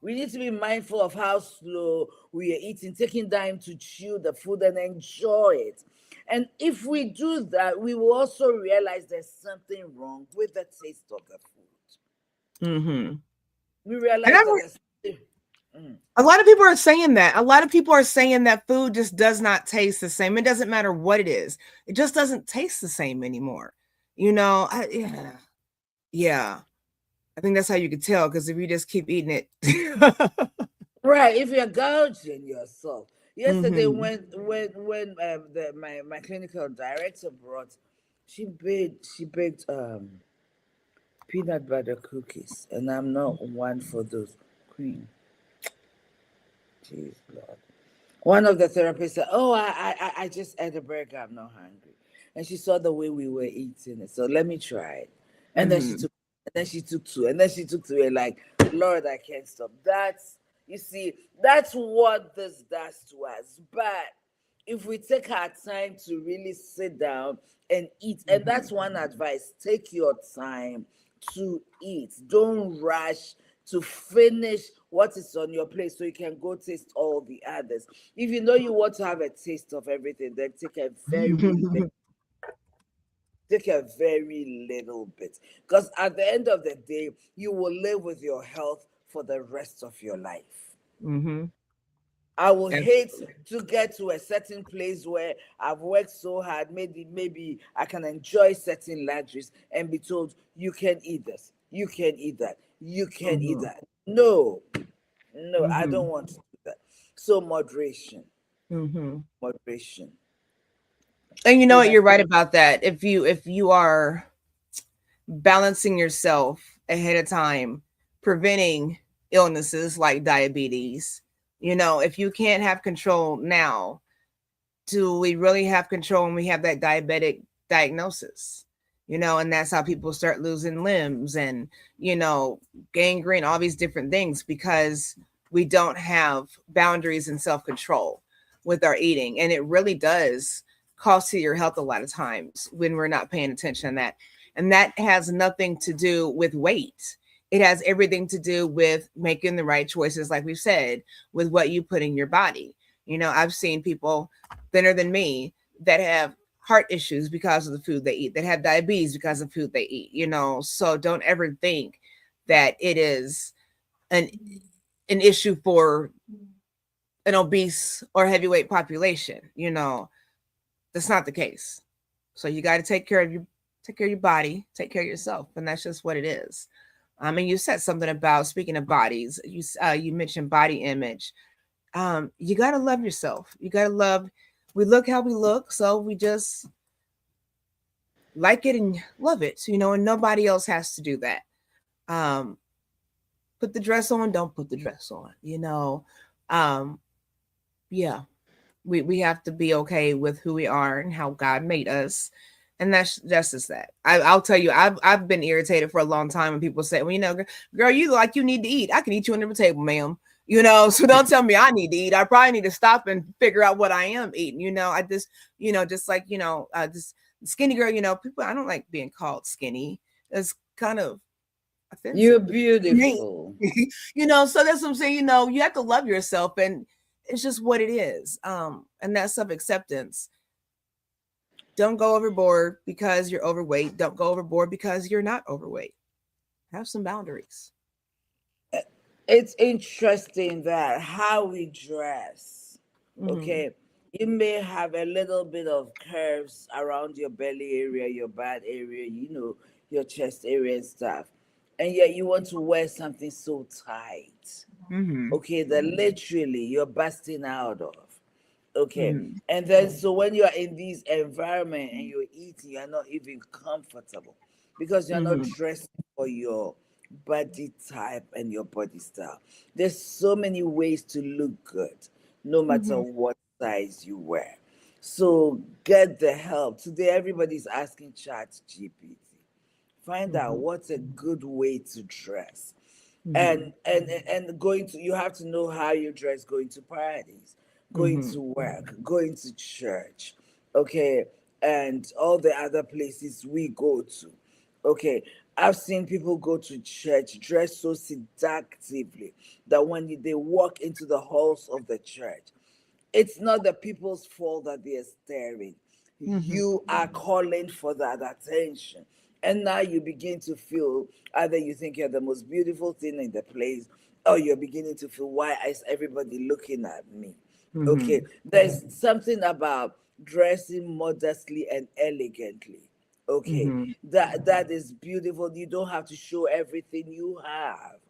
Speaker 2: we need to be mindful of how slow we are eating, taking time to chew the food and enjoy it. And if we do that, we will also realize there's something wrong with the taste of the food.
Speaker 1: Mhm.
Speaker 2: We
Speaker 1: And
Speaker 2: realize
Speaker 1: I'm
Speaker 2: that there's something. Mm.
Speaker 1: A lot of people are saying that. A lot of people are saying that food just does not taste the same. It doesn't matter what it is. It just doesn't taste the same anymore. Yeah. Yeah. I think that's how you could tell because if you just keep eating it.
Speaker 2: Right, if you're gouging yourself. Yesterday,
Speaker 1: Mhm.
Speaker 2: when my clinical director brought, she baked peanut butter cookies, and I'm not one for those cream. Jeez, Lord. One of the therapists said, "Oh, I just ate a burger. I'm not hungry." And she saw the way we were eating it, so let me try it. And then she
Speaker 1: Mhm.
Speaker 2: took, and then she took two, and then she took three. And like, Lord, I can't stop. That's you see, that's what this does to us. But if we take our time to really sit down and eat, and that's
Speaker 1: Mhm.
Speaker 2: one advice: take your time to eat. Don't rush to finish what is on your plate so you can go taste all the others. If you know you want to have a taste of everything, then take a very little bit. Because at the end of the day, you will live with your health for the rest of your life.
Speaker 1: Mhm.
Speaker 2: I will hate
Speaker 1: Absolutely.
Speaker 2: to get to a certain place where I've worked so hard. Maybe I can enjoy certain luxuries and be told you can eat this, you can eat that, you can eat
Speaker 1: Mhm.
Speaker 2: that. No, no, I don't
Speaker 1: Mhm.
Speaker 2: want to do that. So moderation,
Speaker 1: Mhm.
Speaker 2: moderation.
Speaker 1: And you know
Speaker 2: Is
Speaker 1: what?
Speaker 2: that
Speaker 1: You're right about that. If you are balancing yourself ahead of time, preventing illnesses like diabetes, if you can't have control now, do we really have control when we have that diabetic diagnosis? And that's how people start losing limbs and, you know, gangrene, all these different things because we don't have boundaries and self control with our eating. And it really does cost you your health a lot of times when we're not paying attention to that. And that has nothing to do with weight. It has everything to do with making the right choices, like we've said, with what you put in your body. I've seen people thinner than me that have heart issues because of the food they eat, that have diabetes because of food they eat. So don't ever think that it is an an issue for an obese or heavyweight population. That's not the case. So you got to take care of your body, take care of yourself, and that's just what it is. And you said something about, speaking of bodies, you mentioned body image. You got to love yourself. You got to love. We look how we look, so we just like it and love it, and nobody else has to do that. Um, put the dress on, don't put the dress on. Um, yeah, we have to be okay with who we are and how God made us. And that's just that. I'll tell you, I've been irritated for a long time when people say, "Well, girl, you look like you need to eat. I can eat you under the table, ma'am." So don't tell me I need to eat. I probably need to stop and figure out what I am eating. I just like this skinny girl. People. I don't like being called skinny. It's kind of
Speaker 2: you're
Speaker 1: offensive to me.
Speaker 2: beautiful?
Speaker 1: So that's what I'm saying. You have to love yourself, and it's just what it is. And that self acceptance. Don't go overboard because you're overweight. Don't go overboard because you're not overweight. Have some boundaries.
Speaker 2: It's interesting that how we dress,
Speaker 1: Mm-hmm.
Speaker 2: okay, you may have a little bit of curves around your belly area, your bad area, your chest area and stuff, and yet you want to wear something so tight,
Speaker 1: Mm-hmm.
Speaker 2: okay, that literally you're busting out of. Okay.
Speaker 1: Mm-hmm.
Speaker 2: And then so when you are in this environment and you're eating, you're not even comfortable because you're not
Speaker 1: Mm-hmm.
Speaker 2: dressed for your body type and your body style. There's so many ways to look good, no matter
Speaker 1: Mm-hmm.
Speaker 2: what size you wear. So get the help. Today everybody's asking Chat GPT. Find out
Speaker 1: Mm-hmm.
Speaker 2: what's a good way to dress.
Speaker 1: Mm-hmm.
Speaker 2: And going to, you have to know how you dress going to parties, going
Speaker 1: Mm-hmm.
Speaker 2: to work, going to church, okay, and all the other places we go to. Okay, I've seen people go to church dressed so seductively that when they walk into the halls of the church, it's not the people's fault that they are staring.
Speaker 1: Mm-hmm.
Speaker 2: You are calling for that attention. And now you begin to feel either you think you're the most beautiful thing in the place, or you're beginning to feel, why is everybody looking at me? Okay,
Speaker 1: Mm-hmm.
Speaker 2: there's something about dressing modestly and elegantly. Okay,
Speaker 1: Mm-hmm.
Speaker 2: that is beautiful. You don't have to show everything you have.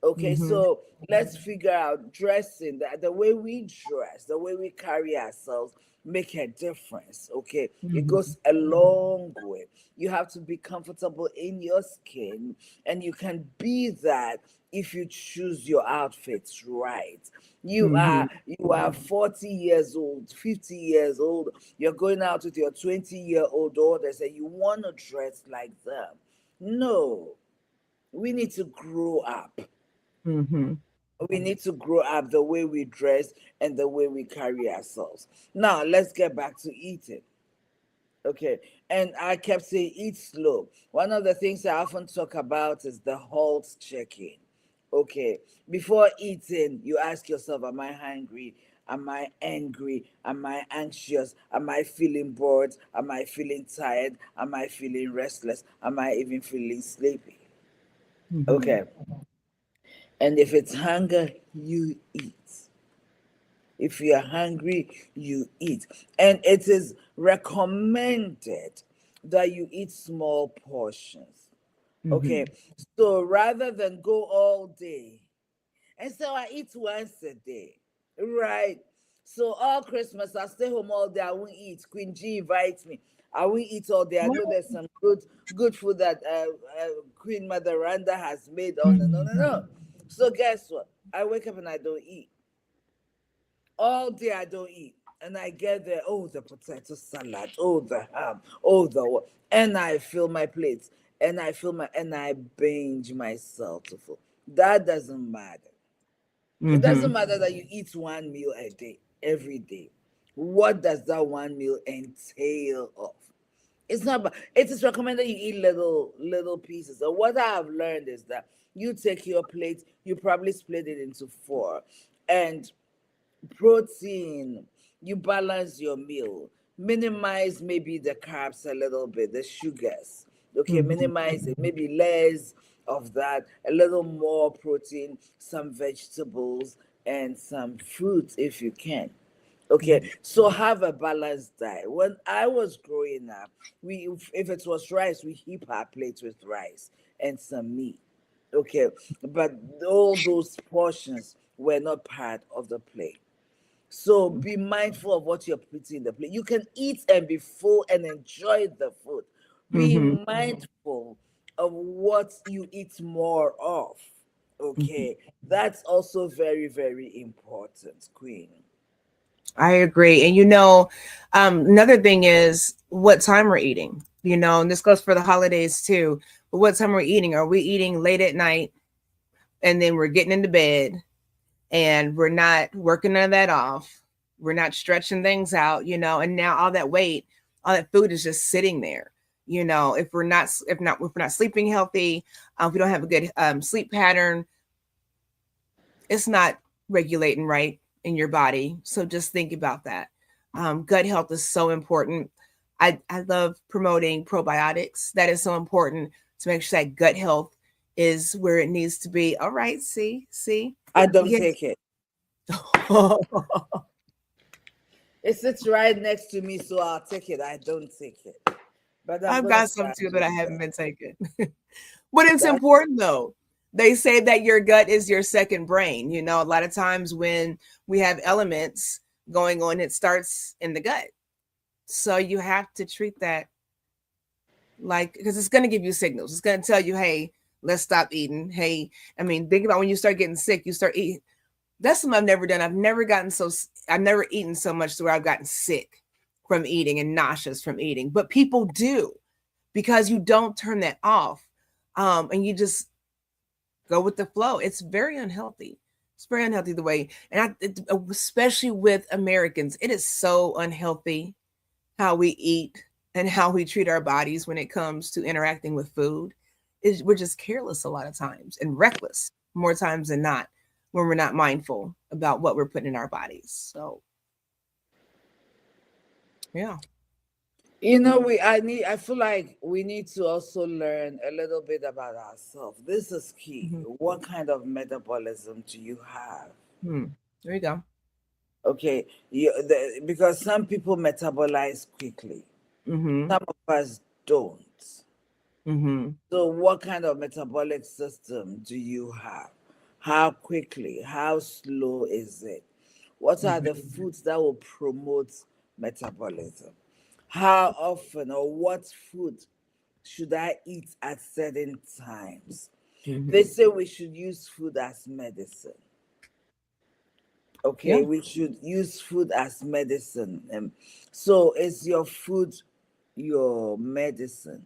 Speaker 2: Okay,
Speaker 1: Mm-hmm.
Speaker 2: so let's figure out dressing, the way we dress, the way we carry ourselves make a difference. Okay, it
Speaker 1: Mm-hmm.
Speaker 2: goes a long way. You have to be comfortable in your skin, and you can be that if you choose your outfits right. You are 40 years old, 50 years old, you're going out with your 20-year-old daughters and you want to dress like them. No, we need to grow up.
Speaker 1: Mm-hmm.
Speaker 2: We need to grow up the way we dress and the way we carry ourselves. Now, let's get back to eating. Okay. And I kept saying, eat slow. One of the things I often talk about is the halt checking. Okay. Before eating, you ask yourself, am I hungry? Am I angry? Am I anxious? Am I feeling bored? Am I feeling tired? Am I feeling restless? Am I even feeling sleepy?
Speaker 1: Mm-hmm.
Speaker 2: Okay. And if it's hunger, you eat. If you are hungry, you eat. And it is recommended that you eat small portions.
Speaker 1: Mm-hmm.
Speaker 2: Okay. So rather than go all day, and so I eat once a day, right? So all Christmas, I stay home all day. I won't eat. Queen G invites me. I won't eat all day. I know there's some good food that Queen Mother Randa has made on. No, no, no. So guess what? I wake up and I don't eat all day. I don't eat, and I get there. Oh, the potato salad. Oh, the ham. Oh, the what? And I fill my plates, and I binge myself to full. That doesn't matter. It
Speaker 1: Mm-hmm.
Speaker 2: doesn't matter that you eat one meal a day, every day. What does that one meal entail of? It's not. It is recommended you eat little pieces. So what I have learned is that you take your plate, you probably split it into four, and protein, you balance your meal, minimize maybe the carbs a little bit, the sugars. Okay,
Speaker 1: Mm-hmm.
Speaker 2: minimize it, maybe less of that, a little more protein, some vegetables, and some fruits if you can. Okay, so have a balanced diet. When I was growing up, we if it was rice, we heap our plates with rice and some meat. Okay, but all those portions were not part of the plate. So be mindful of what you're putting in the plate. You can eat and be full and enjoy the food. Be
Speaker 1: Mm-hmm.
Speaker 2: mindful of what you eat more of.
Speaker 1: Mm-hmm.
Speaker 2: Okay, that's also very, very important, Queen.
Speaker 1: I agree. And another thing is what time we're eating, and this goes for the holidays too. But what time we're eating? Are we eating late at night and then we're getting into bed and we're not working none of that off? We're not stretching things out, and now all that weight, all that food is just sitting there. If we're not sleeping healthy, if we don't have a good sleep pattern, it's not regulating right in your body. So just think about that. Gut health is so important. I love promoting probiotics. That is so important to make sure that gut health is where it needs to be. All right, see,
Speaker 2: I don't
Speaker 1: yes.
Speaker 2: take it. It sits right next to me, so I'll take it. I don't take it. But I'm
Speaker 1: I've
Speaker 2: gonna
Speaker 1: got some
Speaker 2: start
Speaker 1: too that I
Speaker 2: doing
Speaker 1: haven't
Speaker 2: that.
Speaker 1: been taking. But it's
Speaker 2: That's
Speaker 1: important though. They say that your gut is your second brain. A lot of times when we have elements going on, it starts in the gut. So you have to treat that like, because it's going to give you signals. It's going to tell you, hey, let's stop eating. Hey, I mean, think about when you start getting sick, you start eating. That's something I've never done. I've never eaten so much to where I've gotten sick from eating and nauseous from eating. But people do because you don't turn that off. And you just go with the flow. It's very unhealthy. It's very unhealthy the way, and especially with Americans, it is so unhealthy how we eat and how we treat our bodies when it comes to interacting with food. We're just careless a lot of times and reckless more times than not when we're not mindful about what we're putting in our bodies. So, yeah.
Speaker 2: I feel like we need to also learn a little bit about ourselves. This is key.
Speaker 1: Hmm.
Speaker 2: What kind of metabolism do you have?
Speaker 1: Hmm. There you go.
Speaker 2: Okay, because some people metabolize quickly,
Speaker 1: Mm-hmm.
Speaker 2: some of us don't.
Speaker 1: Mm-hmm.
Speaker 2: So, what kind of metabolic system do you have? How quickly? How slow is it? What are the
Speaker 1: Mm-hmm.
Speaker 2: foods that will promote metabolism? How often or what food should I eat at certain times? They
Speaker 1: Mm-hmm.
Speaker 2: say we should use food as medicine.
Speaker 1: Yeah.
Speaker 2: Okay, we should use food as medicine. So, is your food your medicine,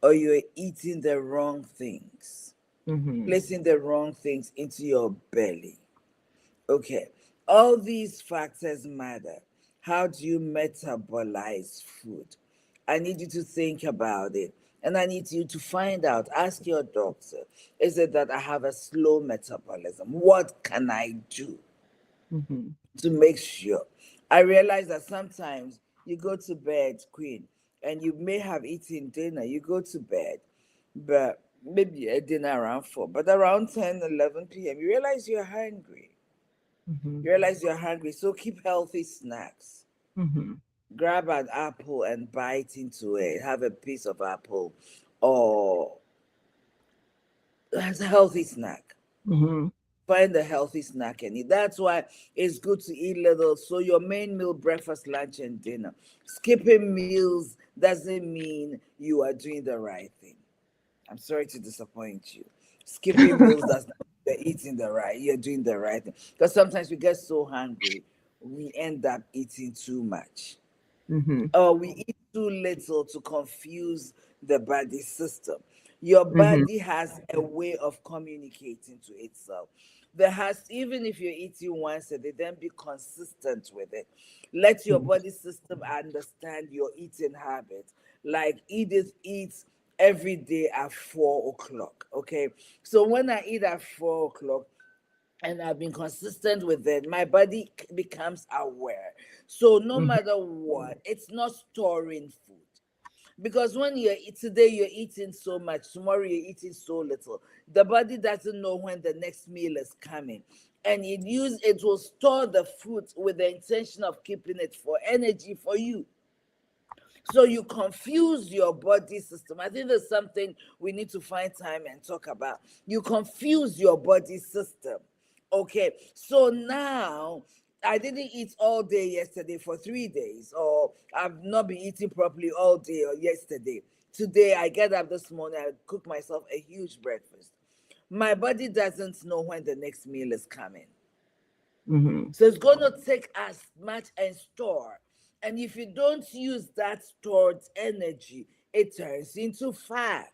Speaker 2: or you're eating the wrong things,
Speaker 1: Mm-hmm.
Speaker 2: placing the wrong things into your belly? Okay, all these factors matter. How do you metabolize food? I need you to think about it. And I need you to find out, ask your doctor, is it that I have a slow metabolism? What can I do
Speaker 1: Mm-hmm.
Speaker 2: to make sure? I realize that sometimes you go to bed, Queen, and you may have eaten dinner, you go to bed, but maybe a dinner around 4, but around 10, 11 p.m., you realize you're hungry.
Speaker 1: Mm-hmm.
Speaker 2: You realize you're hungry, so keep healthy snacks.
Speaker 1: Mm-hmm.
Speaker 2: Grab an apple and bite into it. Have a piece of apple, or that's a healthy snack.
Speaker 1: Mm-hmm.
Speaker 2: Find a healthy snack and eat. That's why it's good to eat little. So your main meal, breakfast, lunch, and dinner. Skipping meals doesn't mean you are doing the right thing. I'm sorry to disappoint you. Skipping meals does not mean you're eating the right. You're doing the right thing. Because sometimes we get so hungry, we end up eating too much,
Speaker 1: Mm-hmm.
Speaker 2: or we eat too little to confuse the body system. Your
Speaker 1: Mm-hmm.
Speaker 2: body has a way of communicating to itself. There has, even if you're eating once a day, then be consistent with it. Let your body system understand your eating habits. Like Edith eats every day at 4 o'clock. Okay. So when I eat at 4 o'clock, and I've been consistent with it, my body becomes aware. So no
Speaker 1: Mm-hmm.
Speaker 2: matter what, it's not storing food. Because when today you're eating so much, tomorrow you're eating so little. The body doesn't know when the next meal is coming. And it will store the food with the intention of keeping it for energy for you. So you confuse your body system. I think there's something we need to find time and talk about. You confuse your body system. Okay. So now I didn't eat all day yesterday for 3 days, or I've not been eating properly all day or yesterday. Today I get up this morning, I cook myself a huge breakfast. My body doesn't know when the next meal is coming.
Speaker 1: Mm-hmm.
Speaker 2: So it's going to take as much and store. And if you don't use that stored energy, it turns into fat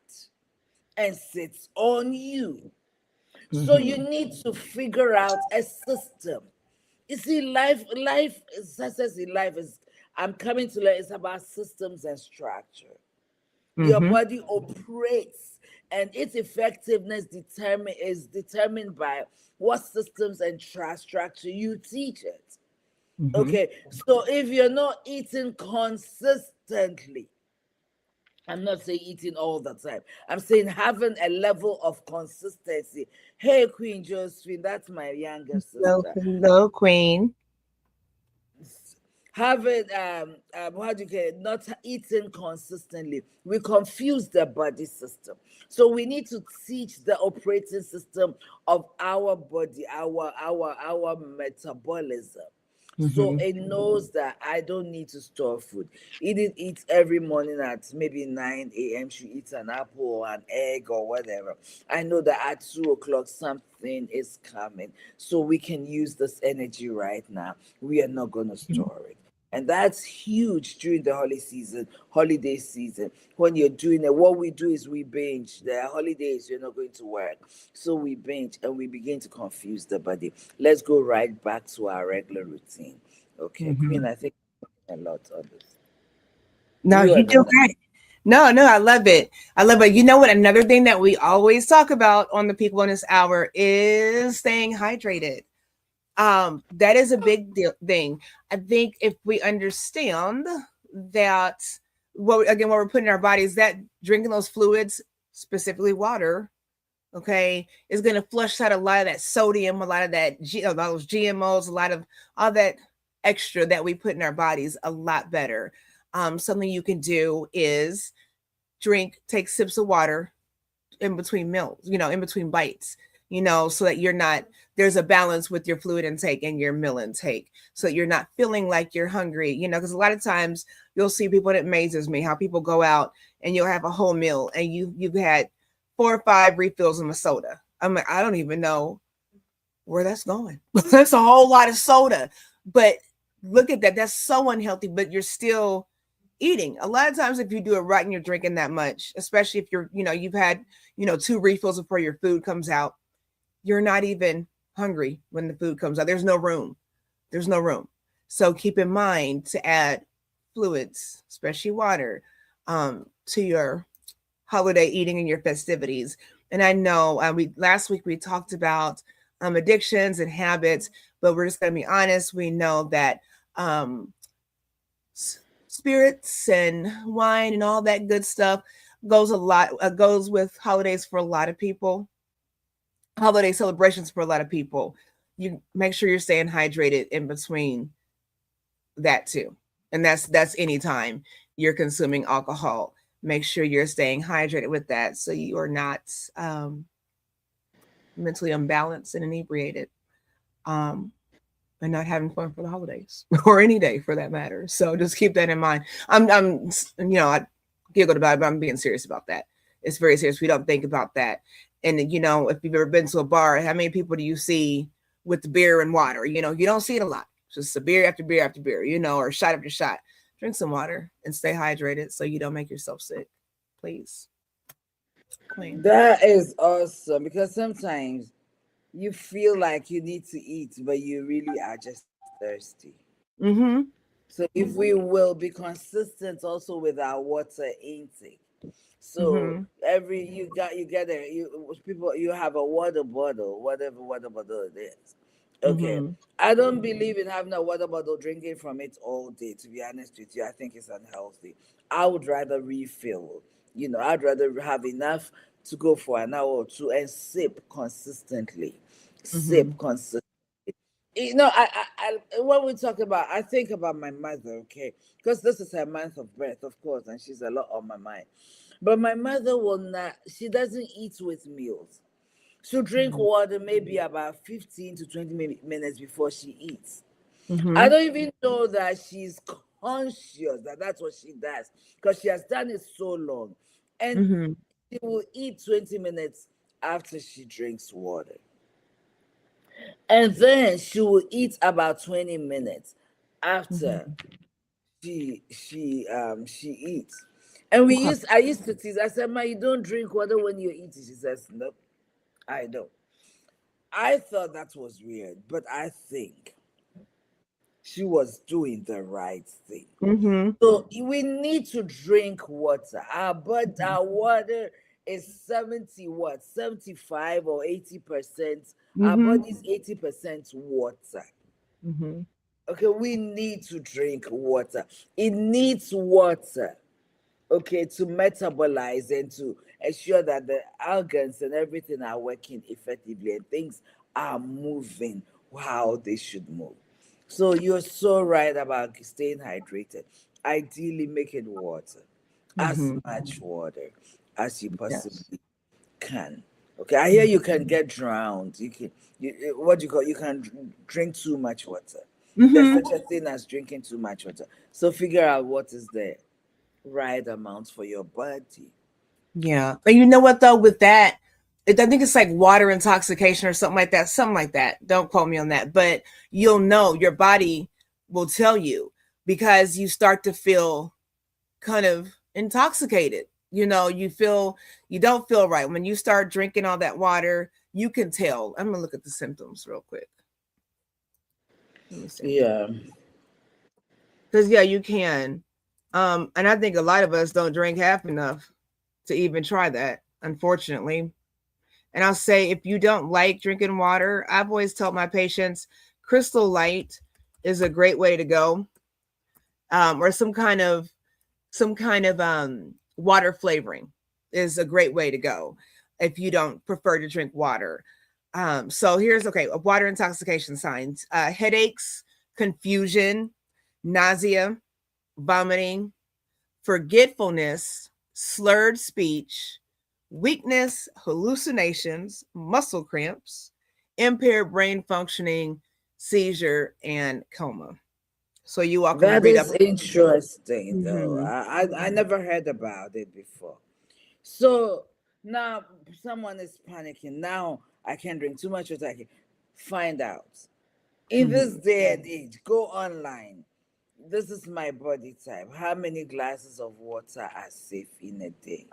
Speaker 2: and sits on you. So you
Speaker 1: Mm-hmm.
Speaker 2: need to figure out a system. You see, success in life is, I'm coming to learn, it's about systems and structure. Your
Speaker 1: Mm-hmm.
Speaker 2: body operates, and its effectiveness is determined by what systems and structure you teach it.
Speaker 1: Mm-hmm.
Speaker 2: Okay, so if you're not eating consistently, I'm not saying eating all the time, I'm saying having a level of consistency. Hey, Queen Josephine, that's my younger
Speaker 1: Hello,
Speaker 2: sister.
Speaker 1: hello, Queen.
Speaker 2: Having how do you get it? Not eating consistently, we confuse the body system. So we need to teach the operating system of our body, our metabolism, so
Speaker 1: Mm-hmm.
Speaker 2: it knows that I don't need to store food. Edith eats every morning at maybe 9 a.m. She eats an apple or an egg or whatever. I know that at 2 o'clock something is coming. So we can use this energy right now. We are not going to store it. And that's huge during the holiday season. When you're doing it, what we do is we binge. There are holidays, you're not going to work. So we binge and we begin to confuse the body. Let's go right back to our regular routine. Okay, Queen,
Speaker 1: Mhm.
Speaker 2: I think a lot on this.
Speaker 1: No,
Speaker 2: You are
Speaker 1: you
Speaker 2: the
Speaker 1: do
Speaker 2: next.
Speaker 1: great. No, no, I love it. I love it. You know what? Another thing that we always talk about on the Peak Wellness Hour is staying hydrated. That is a big deal thing. I think if we understand that, what again, what we're putting in our bodies, that drinking those fluids, specifically water, okay, is going to flush out a lot of that sodium, a lot of that, a lot of those GMOs, a lot of all that extra that we put in our bodies a lot better. Something you can do is take sips of water in between meals, in between bites, so that you're not, there's a balance with your fluid intake and your meal intake, so that you're not feeling like you're hungry, because a lot of times you'll see people, and it amazes me how people go out and you'll have a whole meal and you've had 4 or 5 refills of a soda. I'm like, I don't even know where that's going. That's a whole lot of soda. But look at that. That's so unhealthy, but you're still eating. A lot of times if you do it right and you're drinking that much, especially if you've had, 2 refills before your food comes out, you're not even hungry when the food comes out. There's no room. There's no room. So keep in mind to add fluids, especially water, to your holiday eating and your festivities. And I know we last week we talked about addictions and habits, but we're just going to be honest. We know that um, spirits and wine and all that good stuff goes with holidays for a lot of people, holiday celebrations for a lot of people. You make sure you're staying hydrated in between that too, and that's anytime you're consuming alcohol. Make sure you're staying hydrated with that, so you are not um, mentally unbalanced and inebriated, um, and not having fun for the holidays or any day for that matter. So just keep that in mind. I giggled about it, but I'm being serious about that. It's very serious. We don't think about that. And if you've ever been to a bar, how many people do you see with the beer and water? You don't see it a lot. Just a beer after beer after beer, or shot after shot. Drink some water and stay hydrated so you don't make yourself sick. Please. Clean.
Speaker 2: That is awesome because sometimes you feel like you need to eat, but you really are just thirsty.
Speaker 1: Mm-hmm.
Speaker 2: So if we will be consistent also with our water intake. So
Speaker 1: Mm-hmm.
Speaker 2: every you get a people you have a water bottle, whatever water bottle it is. Okay.
Speaker 1: Mm-hmm.
Speaker 2: I don't believe in having a water bottle drinking from it all day, to be honest with you. I think it's unhealthy. I would rather refill. I'd rather have enough to go for an hour or two and sip consistently.
Speaker 1: Mm-hmm.
Speaker 2: Sip consistently. When we talk about, I think about my mother, okay, because this is her month of birth, of course, and she's a lot on my mind. But my mother will not, she doesn't eat with meals. She'll drink
Speaker 1: Mm-hmm.
Speaker 2: water maybe about 15 to 20 minutes before she eats. I
Speaker 1: Mm-hmm.
Speaker 2: don't even know that she's conscious that that's what she does because she has done it so long. And
Speaker 1: Mm-hmm.
Speaker 2: she will eat 20 minutes after she drinks water. And then she will eat about 20 minutes after
Speaker 1: Mm-hmm.
Speaker 2: she eats. And
Speaker 1: Okay.
Speaker 2: I used to tease. I said, "Ma, you don't drink water when you're eating." She says, "Nope, I don't." I thought that was weird, but I think she was doing the right thing.
Speaker 1: Mm-hmm.
Speaker 2: So we need to drink water. Our water is 70 what? 75 or 80%. Our
Speaker 1: Mm-hmm.
Speaker 2: body is 80% water.
Speaker 1: Mm-hmm.
Speaker 2: Okay, we need to drink water. It needs water, okay, to metabolize and to ensure that the organs and everything are working effectively and things are moving how they should move. So you're so right about staying hydrated. Ideally, make it water, as
Speaker 1: Mm-hmm.
Speaker 2: much water as you
Speaker 1: Yes.
Speaker 2: possibly can. Okay, I hear you can get drowned. What do you call? You can drink too much water. There's
Speaker 1: Mm-hmm.
Speaker 2: such a thing as drinking too much water. So figure out what is the right amount for your body.
Speaker 1: Yeah. And you know what though, with that, I think it's like water intoxication or something like that. Something like that. Don't quote me on that. But you'll know, your body will tell you. because you start to feel kind of intoxicated. You don't feel right when you start drinking all that water. You can tell. I'm gonna look at the symptoms real quick. Let me see.
Speaker 2: Yeah.
Speaker 1: Because yeah, you can. And I think a lot of us don't drink half enough to even try that, unfortunately. And I'll say if you don't like drinking water, I've always told my patients Crystal Light is a great way to go. Or some kind of water flavoring is a great way to go if you don't prefer to drink water. So here's okay, water intoxication signs: headaches, confusion, nausea, vomiting, forgetfulness, slurred speech, weakness, hallucinations, muscle cramps, impaired brain functioning, seizure, and coma. So you all can
Speaker 2: That
Speaker 1: read up.
Speaker 2: is interesting, though.
Speaker 1: Mm-hmm.
Speaker 2: I never heard about it before. So now someone is panicking. Now I can drink too much water. I can find out. In this
Speaker 1: Mm-hmm.
Speaker 2: day and age, go online. This is my body type. How many glasses of water are safe in a day?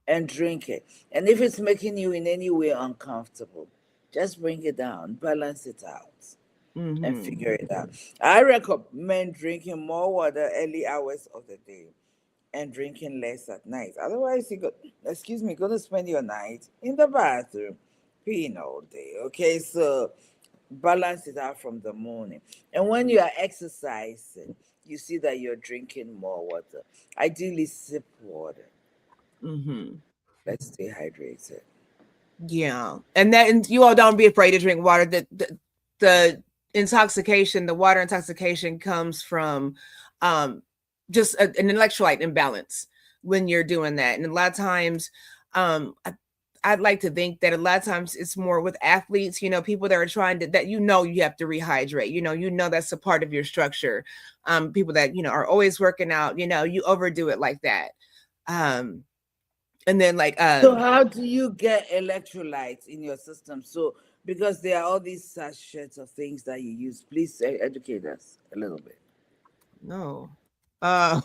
Speaker 2: And drink it. And if it's making you in any way uncomfortable, just bring it down, balance it out, and
Speaker 1: Mm-hmm.
Speaker 2: figure it out. I recommend drinking more water early hours of the day and drinking less at night. Otherwise, going to spend your night in the bathroom peeing all day. Okay, so balance it out from the morning. And when you are exercising, you see that you're drinking more water. Ideally, sip water.
Speaker 1: Mm-hmm.
Speaker 2: Let's stay hydrated.
Speaker 1: Yeah, and you all don't be afraid to drink water. The intoxication, the water intoxication comes from um just an electrolyte imbalance when you're doing that. And a lot of times, I'd like to think that a lot of times it's more with athletes, people that are trying to that you have to rehydrate. That's a part of your structure. People that are always working out, you overdo it like that. Um, and then like
Speaker 2: So, how do you get electrolytes in your system? So, because there are all these sachets of things that you use, please educate us a little bit.
Speaker 1: no. Uh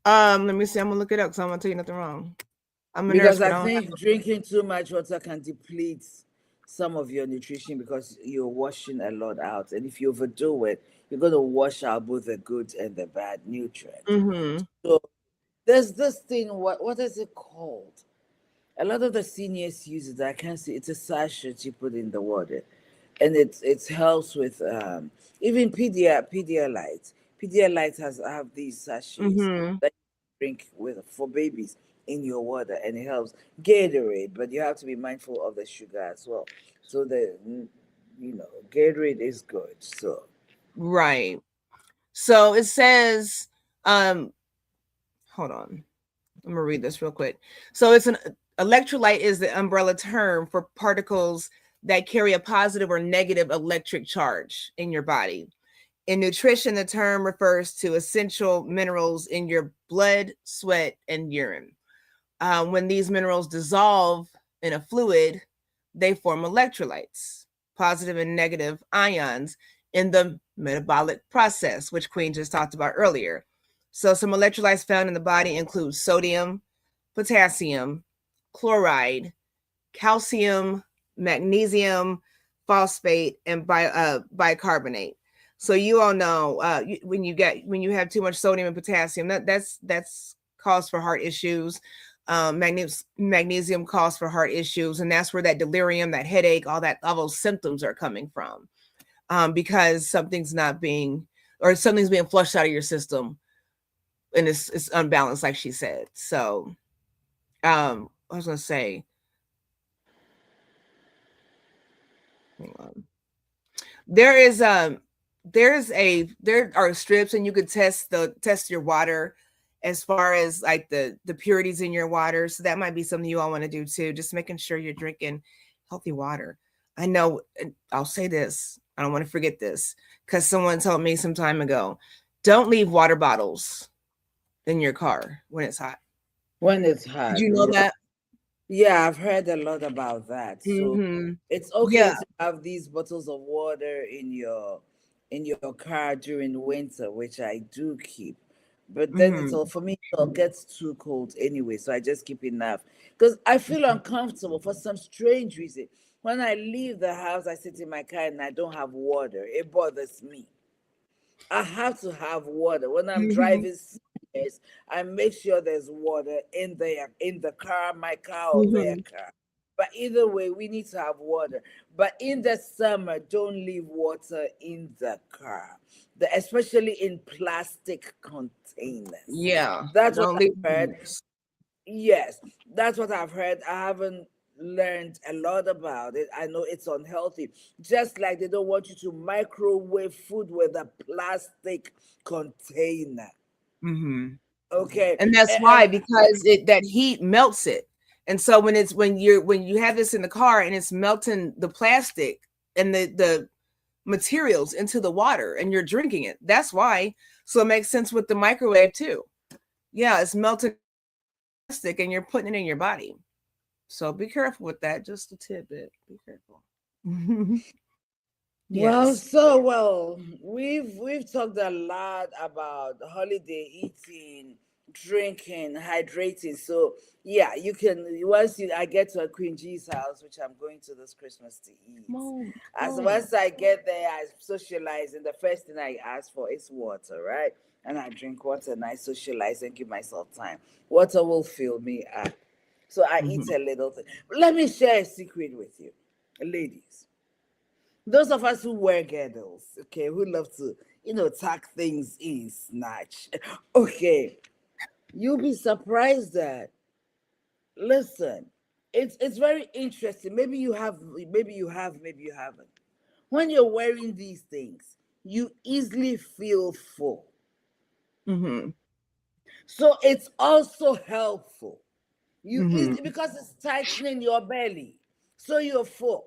Speaker 1: let me see. I'm gonna look it up because I'm gonna tell you nothing wrong. I'm a nurse,
Speaker 2: Because
Speaker 1: but
Speaker 2: I
Speaker 1: I don't
Speaker 2: think drinking too much water can deplete some of your nutrition because you're washing a lot out. And if you overdo it, you're going to wash out both the good and the bad nutrients.
Speaker 1: Mm-hmm.
Speaker 2: So there's this thing, what is it called? A lot of the seniors use it. I can't see. It's a sachet you put in the water, and it helps with even Pedialyte. Pedialyte has have these sachets
Speaker 1: Mm-hmm.
Speaker 2: that you drink with for babies in your water, and it helps. Gatorade, but you have to be mindful of the sugar as well. So Gatorade is good. So
Speaker 1: Right. So it says, um, hold on. I'm gonna read this real quick. So it's an electrolyte is the umbrella term for particles that carry a positive or negative electric charge in your body. In nutrition, the term refers to essential minerals in your blood, sweat, and urine. When these minerals dissolve in a fluid, they form electrolytes, positive and negative ions in the metabolic process, which Queen just talked about earlier. So, some electrolytes found in the body include sodium, potassium, chloride, calcium, magnesium, phosphate, and bicarbonate. So you all know when you have too much sodium and potassium, that's cause for heart issues. Magnesium cause for heart issues, and that's where that delirium, that headache, all those symptoms are coming from, because something's being flushed out of your system, and it's unbalanced, like she said. So, I was gonna say, hang on. There is there are strips, and you could test your water as far as like the purities in your water. So that might be something you all want to do too, just making sure you're drinking healthy water. I know, and I'll say this, I don't want to forget this, because someone told me some time ago, don't leave water bottles in your car when it's hot.
Speaker 2: when it's
Speaker 1: Did
Speaker 2: hot,
Speaker 1: you know that?
Speaker 2: yeah, I've heard a lot about that. So
Speaker 1: Mm-hmm.
Speaker 2: it's
Speaker 1: Yeah.
Speaker 2: okay to have these bottles of water in your in your car during winter, which I do keep. But then it's
Speaker 1: Mm-hmm.
Speaker 2: all for me, it all gets too cold anyway, so I just keep enough. Because I feel uncomfortable for some strange reason. When I leave the house, I sit in my car and I don't have water. It bothers me. I have to have water. When I'm
Speaker 1: Mm-hmm.
Speaker 2: driving serious, I make sure there's water in the car, my car or their
Speaker 1: Mm-hmm.
Speaker 2: car. But either way, we need to have water. But in the summer, don't leave water in the car, especially in plastic containers.
Speaker 1: Yeah.
Speaker 2: That's what
Speaker 1: Don't
Speaker 2: I've
Speaker 1: leave
Speaker 2: heard.
Speaker 1: it.
Speaker 2: Yes, that's what I've heard. I haven't learned a lot about it. I know it's unhealthy. Just like they don't want you to microwave food with a plastic container.
Speaker 1: Mm-hmm.
Speaker 2: Okay.
Speaker 1: And that's
Speaker 2: And
Speaker 1: why, because that heat melts it. And so when you have this in the car and it's melting the plastic and the materials into the water and you're drinking it. That's why. So it makes sense with the microwave too. Yeah, it's melting plastic and you're putting it in your body. So be careful with that. Just a tidbit. Be careful.
Speaker 2: well,
Speaker 1: Yes.
Speaker 2: so well, we've talked a lot about holiday eating, drinking, hydrating. So yeah, you can once I get to a Queen G's house, which I'm going to this Christmas to
Speaker 1: Come
Speaker 2: eat.
Speaker 1: on. Come
Speaker 2: As
Speaker 1: on.
Speaker 2: once I get there, I socialize, and the first thing I ask for is water, right? And I drink water and I socialize and give myself time. Water will fill me up. So I eat
Speaker 1: Mm-hmm.
Speaker 2: a little thing. Let me share a secret with you, ladies. Those of us who wear girdles, okay, who love to, tuck things in, snatch. Okay, you'll be surprised that, listen, it's very interesting. Maybe you haven't. When you're wearing these things, you easily feel full.
Speaker 1: Mm-hmm.
Speaker 2: So it's also helpful.
Speaker 1: Mm-hmm.
Speaker 2: Because it's tightening your belly. So you're full.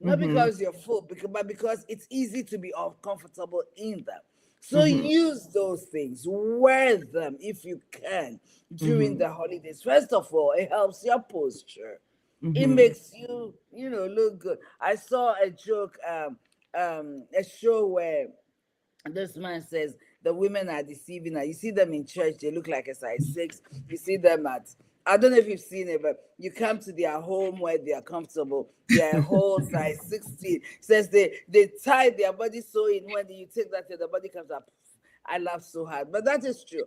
Speaker 2: Not
Speaker 1: Mm-hmm.
Speaker 2: because you're full, but because it's easy to be uncomfortable in them. So
Speaker 1: Mm-hmm.
Speaker 2: use those things, wear them if you can during
Speaker 1: Mm-hmm.
Speaker 2: the holidays. First of all, it helps your posture. It
Speaker 1: Mm-hmm.
Speaker 2: makes you, look good. I saw a joke, a show where this man says the women are deceiving her. You see them in church, they look like a size 6. You see them I don't know if you've seen it, but you come to their home where they are comfortable. They are a whole size 16. Says they tie their body so in when you take that the body comes up. I laugh so hard, but that is true.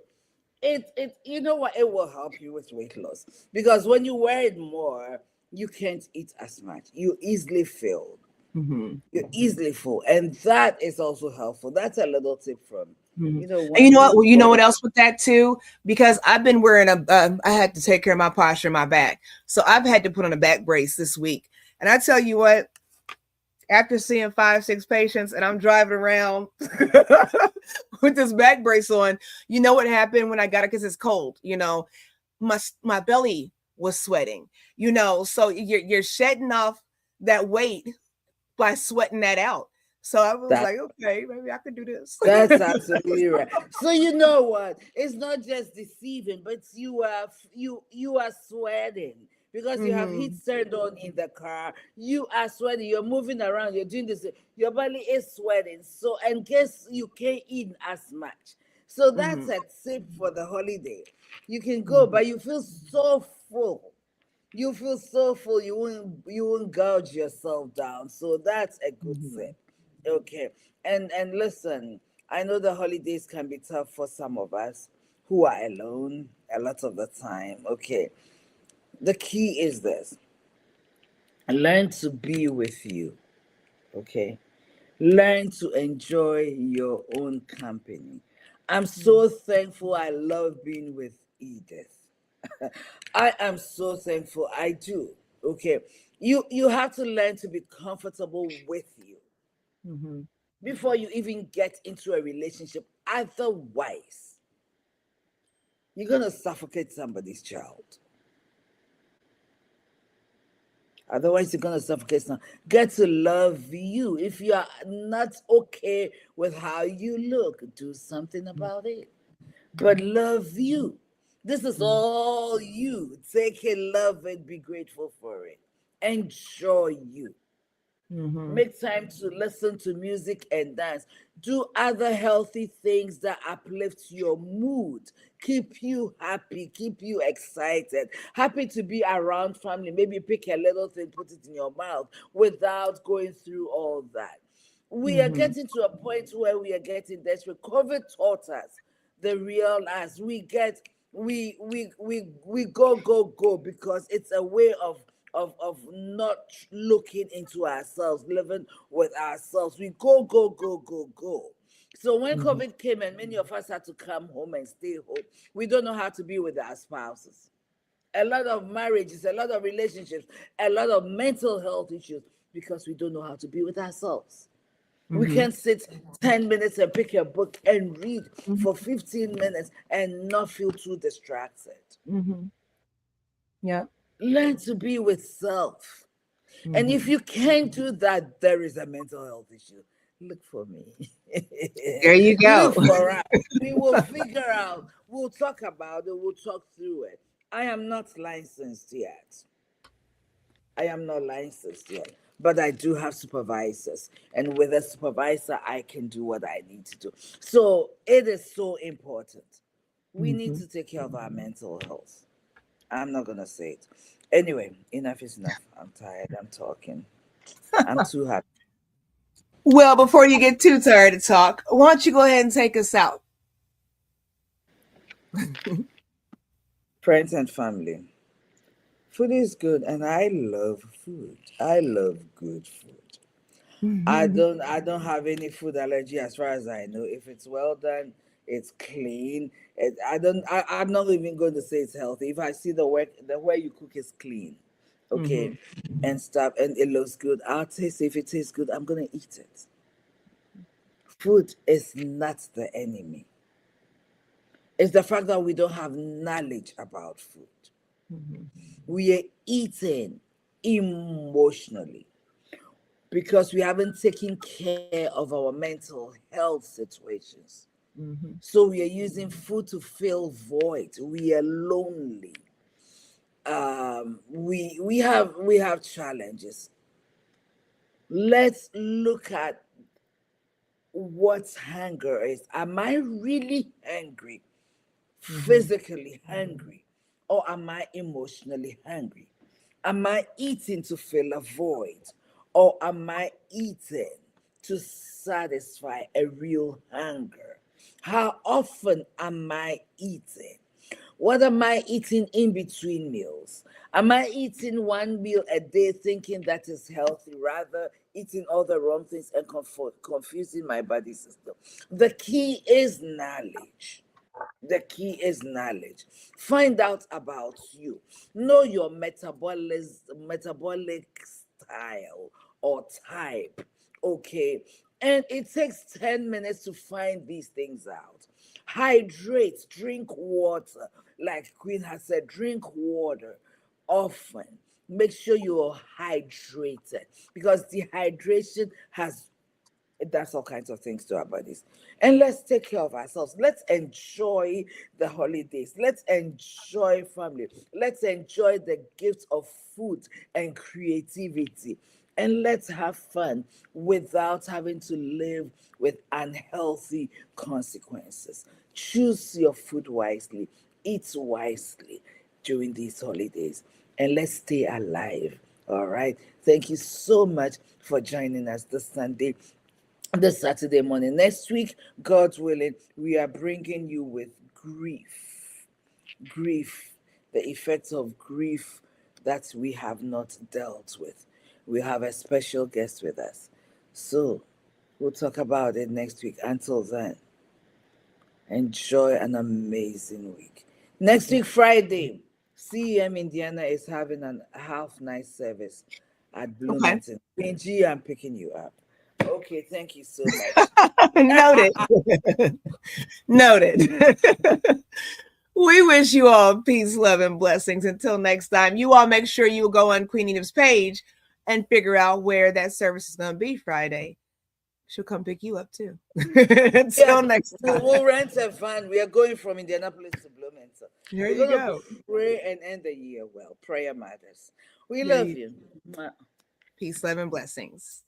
Speaker 2: It you know what, it will help you with weight loss because when you wear it more, you can't eat as much. You easily feel.
Speaker 1: Mm-hmm.
Speaker 2: You're easily full, and that is also helpful. That's a little tip from,
Speaker 1: Mhm. And you
Speaker 2: one
Speaker 1: know what?
Speaker 2: who's
Speaker 1: Well, you know
Speaker 2: wearing.
Speaker 1: what else with that too? Because I've been wearing I had to take care of my posture, my back. So I've had to put on a back brace this week. And I tell you what, after seeing 5, 6 patients, and I'm driving around with this back brace on, you know what happened when I got it? Because it's cold. My belly was sweating. So you're shedding off that weight by sweating that out. So I was
Speaker 2: That
Speaker 1: like, okay, maybe I could do this.
Speaker 2: that's absolutely right. So you know what? It's not just deceiving, but you are sweating because you have heat
Speaker 1: Hmm.
Speaker 2: turned on in the car. You are sweating. You're moving around. You're doing this. Your belly is sweating. So and guess you can't eat as much. So that's
Speaker 1: Hmm.
Speaker 2: a tip for the holiday. You can go,
Speaker 1: Hmm.
Speaker 2: but you feel so full. You feel so full, you won't gouge yourself down. So that's a good
Speaker 1: Hmm.
Speaker 2: tip. Okay. And listen, I know the holidays can be tough for some of us who are alone a lot of the time. Okay. The key is this: learn to be with you. Okay. Learn to enjoy your own company. I'm so thankful. I love being with Edith. I am so thankful. I do. Okay. You have to learn to be comfortable with you
Speaker 1: Hmm.
Speaker 2: before you even get into a relationship. Otherwise, you're gonna suffocate somebody's child. Otherwise, you're gonna suffocate some. Get to love you. If you are not okay with how you look, do something about it. But love you. This is all you. Take it, love it, be grateful for it. Enjoy you.
Speaker 1: Mm-hmm.
Speaker 2: Make time to listen to music and dance. Do other healthy things that uplift your mood, keep you happy, keep you excited, happy to be around family. Maybe pick a little thing, put it in your mouth without going through all that. We are
Speaker 1: Mm-hmm.
Speaker 2: getting to a point where we are getting desperate. COVID taught us the real us. We go because it's a way of not looking into ourselves, living with ourselves. We go. So when
Speaker 1: Mm-hmm.
Speaker 2: COVID came and many of us had to come home and stay home, we don't know how to be with our spouses. A lot of marriages, a lot of relationships, a lot of mental health issues because we don't know how to be with ourselves. We
Speaker 1: Mm-hmm.
Speaker 2: can sit 10 minutes and pick a book and read
Speaker 1: Mm-hmm.
Speaker 2: for 15 minutes and not feel too distracted.
Speaker 1: Mm-hmm. Yeah.
Speaker 2: Learn to be with self. And if
Speaker 1: Mm-hmm.
Speaker 2: you can't do that, there is a mental health issue. Look for me.
Speaker 1: There you
Speaker 2: Look
Speaker 1: go.
Speaker 2: for us. We will figure out. We'll talk about it. We'll talk through it. I am not licensed yet. I am not licensed yet, but I do have supervisors. And with a supervisor, I can do what I need to do. So it is so important. We need
Speaker 1: Mm-hmm.
Speaker 2: to take care of our mental health. I'm not going to say it. Anyway, enough is enough. I'm tired. I'm talking. I'm too happy.
Speaker 1: Well, before you get too tired to talk, why don't you go ahead and take us out?
Speaker 2: Friends and family. Food is good, and I love food. I love good food. I don't have any food allergy as far as I know. If it's well done, it's clean. I'm not even going to say it's healthy. If I see the way you cook is clean,
Speaker 1: Mm-hmm.
Speaker 2: okay, and stuff, and it looks good, I'll taste it. If it tastes good, I'm gonna eat it. Food is not the enemy. It's the fact that we don't have knowledge about food.
Speaker 1: Mm-hmm.
Speaker 2: We are eating emotionally because we haven't taken care of our mental health situations.
Speaker 1: Mm-hmm.
Speaker 2: So we are using food to fill void. We are lonely. We have challenges. Let's look at what hunger is. Am I really hungry,
Speaker 1: Mm-hmm.
Speaker 2: physically hungry, or am I emotionally hungry? Am I eating to fill a void, or am I eating to satisfy a real hunger? How often am I eating? What am I eating in between meals? Am I eating one meal a day thinking that is healthy, rather eating all the wrong things and confusing my body system? The key is knowledge. The key is knowledge. Find out about you. Know your metabolic style or type. Okay. And it takes 10 minutes to find these things out. Hydrate, drink water. Like Queen has said, drink water often. Make sure you're hydrated because dehydration has it does all kinds of things to our bodies. And let's take care of ourselves. Let's enjoy the holidays. Let's enjoy family. Let's enjoy the gift of food and creativity. And let's have fun without having to live with unhealthy consequences. Choose your food wisely, eat wisely during these holidays, and let's stay alive. All right. Thank you so much for joining us this Sunday, this Saturday morning. Next week, God willing, we are bringing you with grief. Grief, the effects of grief that we have not dealt with. We have a special guest with us. So we'll talk about it next week. Until then, enjoy an amazing week. Next week, Friday, CEM Indiana is having a half night service at
Speaker 1: Okay.
Speaker 2: Bloomington. Benji, I'm picking you up. Okay, thank you so much.
Speaker 1: Noted. Noted. We wish you all peace, love, and blessings. Until next time, you all make sure you go on Queen Edith's page and figure out where that service is going to be Friday. She'll come pick you up too.
Speaker 2: Yes,
Speaker 1: Until next
Speaker 2: we'll,
Speaker 1: time.
Speaker 2: we'll rent a van. We are going from Indianapolis to Bloomington.
Speaker 1: There
Speaker 2: We're
Speaker 1: you
Speaker 2: going to
Speaker 1: go.
Speaker 2: pray and end the year well. Prayer matters. We
Speaker 1: There
Speaker 2: love
Speaker 1: you
Speaker 2: you. Mwah.
Speaker 1: Peace, love, and blessings.